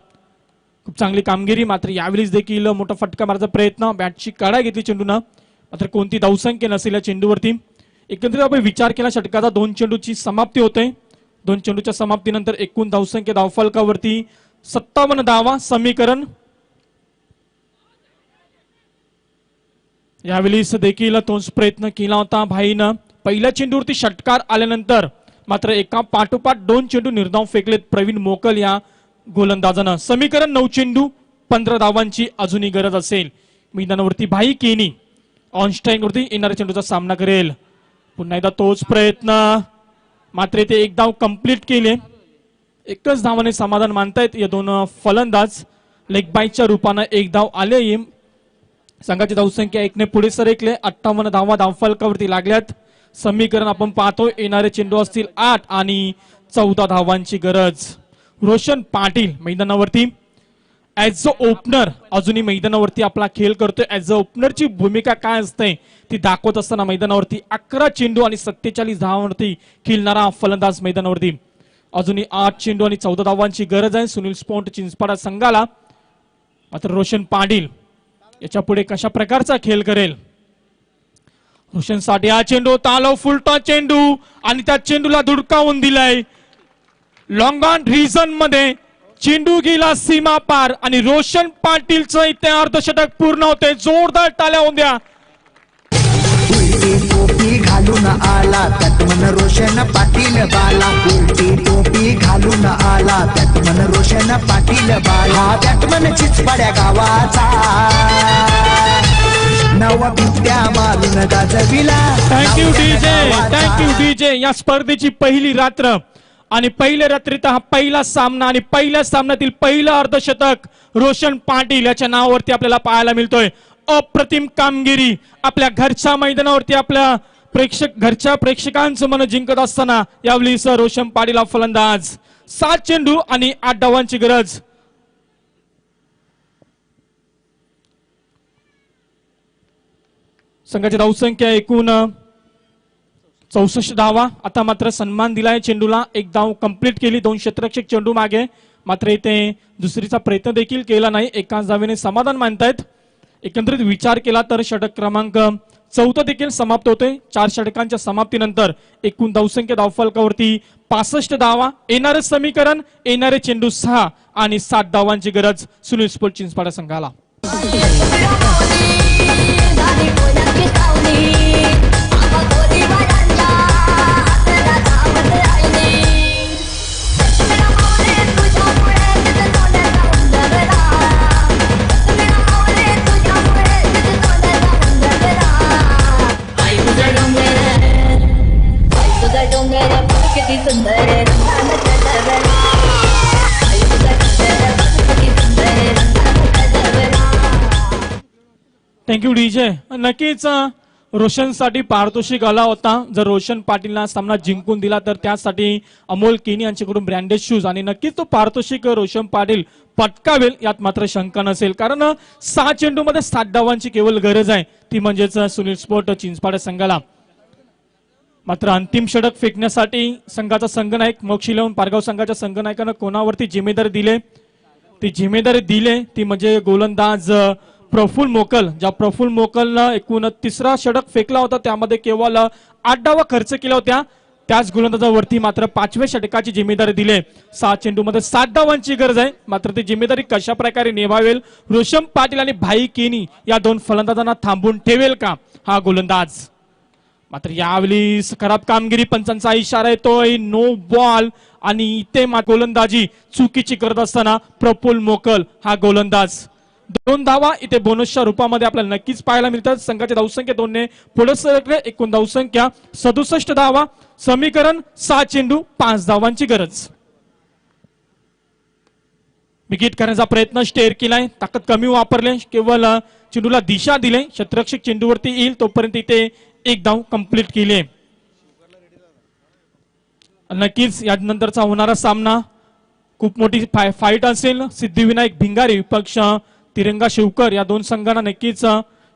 खूप चांगली कामगिरी. मात्र यावेळीच देखील मोठा फटका मारायचा प्रयत्न, बॅटची कडा घेतली चेंडूनं. मात्र कोणती धावसंख्या नसेल या चेंडूवरती. एकंदरीत आपण विचार केला षटकाचा 2 चेंडूची समाप्ती होते. 2 चेंडूच्या समाप्तीनंतर एकूण धावसंख्या धावफलकावरती 57 धावा. समीकरण यावेळीच देखील तोच प्रयत्न केला होता भाईनं. पहिल्या चेंडूवरती षटकार आल्यानंतर मात्र एका पाठोपाठ 2 चेंडू निर्धाव फेकलेत प्रवीण मोकल या गोलंदाजानं. समीकरण 9 चेंडू 15 धावांची अजूनही गरज असेल. मैदानावरती भाई केनी ऑन स्ट्राईक वरती येणाऱ्या चेंडूचा सामना करेल. पुन्हा एकदा तोच प्रयत्न, मात्र ते 1 धाव कंप्लीट केले. एकच धावाने समाधान मानतायत या 2 फलंदाज. लेग बाईच्या रूपानं 1 धाव आले. संघाची धावसंख्या 1 ने पुढे सरकले. 58 धावा धावफलकावरती लागल्यात. समीकरण आपण पाहतो येणारे चेंडू असतील 8 आणि 14 धावांची गरज. रोशन पाटील मैदानावरती ऍज अ ओपनर अजूनही मैदानावरती आपला खेळ करतोय. ऍज अ ओपनरची भूमिका काय असते ती दाखवत असताना मैदानावरती 11 चेंडू आणि 47 धावांवरती खेळणारा फलंदाज मैदानावरती. अजूनही 8 चेंडू आणि 14 धावांची गरज आहे सुनील स्पोर्ट चिंचपाडा संघाला. मात्र रोशन पाटील याच्या पुढे कशा प्रकारचा खेळ करेल. रोशन साठी हा चेंडू तालव फुलटा चेंडू आणि त्या चेंडूला धुडकावून दिलाय. लॉंग ऑन रिझन मध्ये चेंडू गेला सीमा पार आणि रोशन पाटीलचं इथे अर्धशतक पूर्ण होते. जोरदार टाळ्या होऊन द्या. उलटी टोपी घालून आला त्यात मन रोशन पाटील बाला. उलटी टोपी घालून आला त्यात मन रोशन पाटील बाला. बॅटमन चिचपाड्या गावाचा नवा बिट्या मारून गाजविला. Thank you DJ. Thank you DJ. या स्पर्धेची पहिली रात्र आणि पहिल्या रात्रीत हा पहिला सामना आणि पहिल्या सामन्यातील पहिलं अर्धशतक रोशन पाटील याच्या नावावरती आपल्याला पाहायला मिळतोय. अप्रतिम कामगिरी आपल्या घरच्या मैदानावरती आपल्या घरच्या प्रेक्षकांचं मन जिंकत असताना यावेळी रोशन पाटील हा फलंदाज. 7 चेंडू आणि 8 धावांची गरज. संघाची धावसंख्या एकूण 64 धावा. आता मात्र सन्मान दिलाय चेंडूला. 1 धाव कंप्लीट केली. 2 क्षेत्ररक्षक चेंडू मागे. मात्र इथे दुसरीचा प्रयत्न देखील केला नाही. एकाच धावेने समाधान मानतायत. एकंदरीत विचार केला तर षटक क्रमांक चौथं देखील समाप्त होते. 4 षटकांच्या समाप्तीनंतर एकूण धावसंख्या धावफलकावरती 65 धावा, येणारे समीकरण, येणारे चेंडू 6 आणि 7 धावांची गरज सुनील स्पोर्ट चिंचपाडा संघाला. Thank you DJ. नक्कीच रोशनसाठी पारितोषिक आला होता. जर रोशन पाटीलला सामना जिंकून दिला तर त्यासाठी अमोल केनी यांच्याकडून ब्रँडेड शूज आणि नक्कीच तो पारितोषिक रोशन पाटील पटकावेल यात मात्र शंका नसेल. कारण 6 चेंडूमध्ये 7 धावांची केवळ गरज आहे, ती म्हणजेच सुनील स्पोर्ट चिंचपाडा संघाला. मात्र अंतिम षटक फेकण्यासाठी संघाचा संघनायक मोक्षी इलेव्हन पारगाव संघाच्या संघनायकानं कोणावरती जिम्मेदारी दिले, ती जिम्मेदारी दिले ती म्हणजे गोलंदाज प्रफुल्ल मोकल. ज्या प्रफुल्ल मोकलनं एकूण 3रा षटक फेकला होता, त्यामध्ये केवळ 8 धावा खर्च केल्या होत्या. त्याच गोलंदाजावरती मात्र 5व्या षटकाची जिम्मेदारी दिले. 6 चेंडूमध्ये 7 धावांची गरज आहे. मात्र ती जिम्मेदारी कशा प्रकारे निभावेल रोशन पाटील आणि भाई केनी या 2 फलंदाजांना थांबून ठेवेल का हा गोलंदाज. मात्र यावेळी खराब कामगिरी, पंचांचा इशारा येतोय, नो बॉल आणि इथे गोलंदाजी चुकीची करत असताना प्रफुल्ल मोकल हा गोलंदाज. 2 धावा इथे बोनसच्या रूपामध्ये आपल्याला नक्कीच पाहायला मिळतात. संघाची धावसंख्या 2 ने पुढे सरकले. एकूण धावसंख्या 67 धावा, समीकरण 6 चेंडू 5 धावांची गरज. विकेट करण्याचा प्रयत्न स्टेअर केलाय, ताकद कमी वापरले, केवळ चेंडूला दिशा दिले. क्षेत्ररक्षक चेंडूवरती येईल तोपर्यंत इथे 1 धाव कंप्लीट केली. नक्कीच यानंतरचा होणारा सामना खूप मोठी फाईट असेल. सिद्धिविनायक भिंगारी विपक्ष तिरंगा शिवकर या 2 संघांना नक्कीच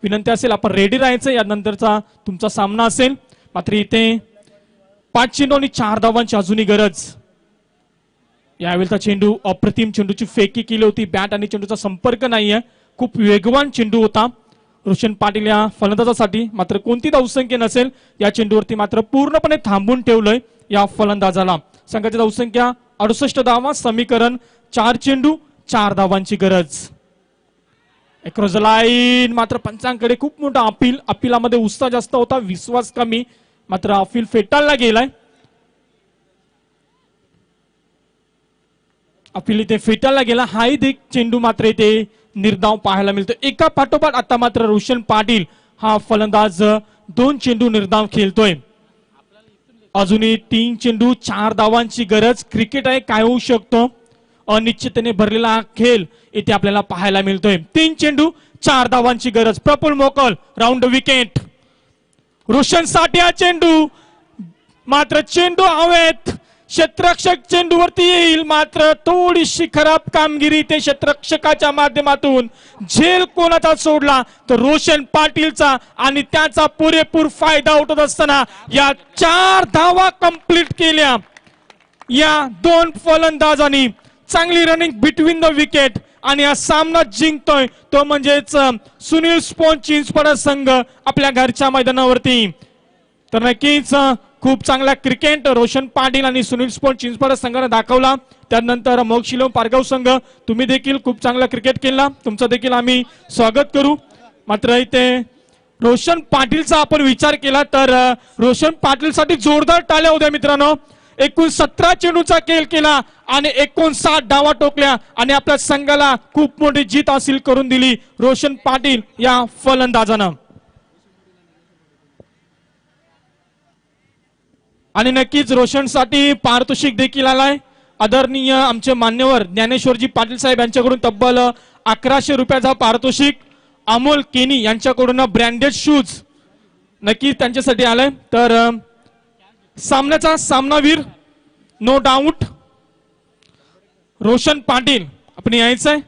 विनंती असेल आपण रेडी राहायचं. यानंतरचा तुमचा सामना असेल. मात्र इथे 5 चेंडू आणि 4 धावांची अजूनही गरज. यावेळेचा चेंडू अप्रतिम चेंडूची फेकी केली होती. बॅट आणि चेंडूचा संपर्क नाहीये. खूप वेगवान चेंडू होता रोशन पाटील या फलंदाजासाठी. मात्र कोणती धावसंख्या नसेल या चेंडूवरती मात्र पूर्णपणे थांबून ठेवलंय या फलंदाजाला. संघाची धावसंख्या 68 धावा, समीकरण 4 चेंडू 4 धावांची गरज. Across the line. मात्र पंचांकडे खूप मोठा अपिलामध्ये उत्साह जास्त होता, विश्वास कमी. मात्र अपील फेटाळला गेलाय. अपील इथे फेटाळला गेला. हाही एक चेंडू मात्र इथे निर्धाव पाहायला मिळतो. एका पाठोपाठ आता मात्र रोशन पाटील हा फलंदाज 2 चेंडू निर्धाव खेळतोय. अजूनही 3 चेंडू 4 धावांची गरज. क्रिकेट आहे, काय होऊ शकतो. अनिश्चिततेने भरलेला हा खेळ इथे आपल्याला पाहायला मिळतोय. 3 चेंडू 4 धावांची गरज. प्रफुल्ल मोकल राऊंड विकेट. रोशन साठी हा चेंडू, मात्र चेंडू हवेत. क्षेत्ररक्षक चेंडूवरती येईल, मात्र थोडीशी खराब कामगिरी ते क्षेत्ररक्षकाच्या माध्यमातून. झेल कोणाचा सोडला तर रोशन पाटीलचा आणि त्याचा पुरेपूर फायदा उठत असताना या 4 धावा कंप्लीट केल्या या 2 फलंदाजांनी. चांगली रनिंग बिटवीन द विकेट आणि हा सामना जिंकतोय तो म्हणजेच सुनील स्पोर्ट चिंचपाडा संघ आपल्या घरच्या मैदानावरती. तर नक्कीच खूप चांगला क्रिकेट रोशन पाटील आणि सुनील स्पोर्ट चिंचपाडा संघाने दाखवला. त्यानंतर मोक्षी इलेव्हन पारगाव संघ, तुम्ही देखील खूप चांगला क्रिकेट केला, तुमचं देखील आम्ही स्वागत करू. मात्र इथे रोशन पाटीलचा आपण विचार केला तर रोशन पाटीलसाठी जोरदार टाळ्या होत्या मित्रांनो. एकूण 17 चेंडूचा खेळ केला आणि 59 धावा टोकल्या आणि आपल्या संघाला खूप मोठी जीत हासिल करून दिली रोशन पाटील या फलंदाजानं. आणि नक्कीच रोशनसाठी पारितोषिक देखील आलाय. आदरणीय आमचे मान्यवर ज्ञानेश्वरजी पाटील साहेब यांच्याकडून तब्बल 1100 रुपयाचा पारितोषिक. अमोल केनी यांच्याकडून ब्रँडेड शूज नक्कीच त्यांच्यासाठी आलाय. तर सामन्याचा सामनावीर नो डाऊट रोशन पाटील आपण यायचंय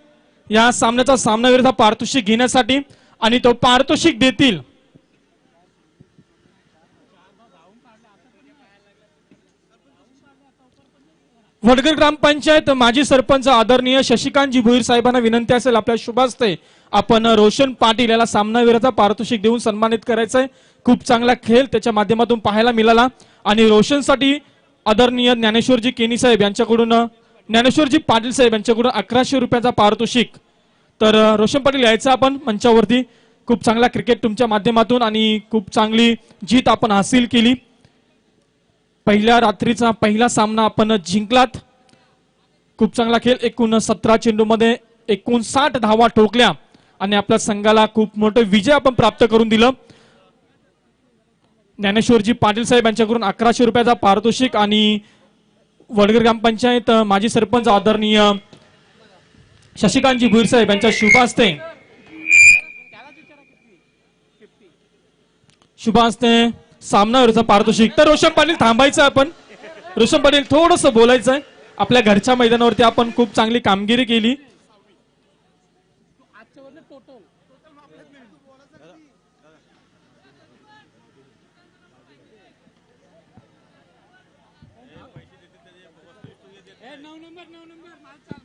या सामन्याचा सामनावीरचा पारितोषिक घेण्यासाठी आणि तो पारितोषिक देतील वडगर ग्रामपंचायत माजी सरपंच आदरणीय शशिकांतजी भोईर साहेबांना विनंती असेल आपल्या शुभास्ते आपण रोशन पाटील याला सामनावीराचा पारितोषिक देऊन सन्मानित करायचंय. खूप चांगला खेळ त्याच्या माध्यमातून पाहायला मिळाला आणि रोशनसाठी आदरणीय ज्ञानेश्वरजी केनी साहेब यांच्याकडून ज्ञानेश्वरजी पाटील साहेब यांच्याकडून 1100 रुपयाचा पारितोषिक. तर रोशन पाटील यायचं आपण मंचावरती. खूप चांगला क्रिकेट तुमच्या माध्यमातून आणि खूप चांगली जीत आपण हासिल केली. पहिल्या रात्रीचा पहिला सामना आपण जिंकलात. खूप चांगला खेळ. एकूण 17 चेंडूमध्ये 59 धावा ठोकल्या आणि आपल्या संघाला खूप मोठं विजय आपण प्राप्त करून दिलं. ज्ञानेश्वरजी पाटील साहेब यांच्याकडून 1100 रुपयाचा पारितोषिक आणि वडगर ग्रामपंचायत माजी सरपंच आदरणीय शशिकांतजी भोईर साहेब यांच्या शुभ हस्ते सामनावरचा पारितोषिक. तर रोशन पाटील थांबायचं आपण. रोशन पाटील थोडस बोलायचंय. आपल्या घरच्या मैदानावरती आपण खूप चांगली कामगिरी केली.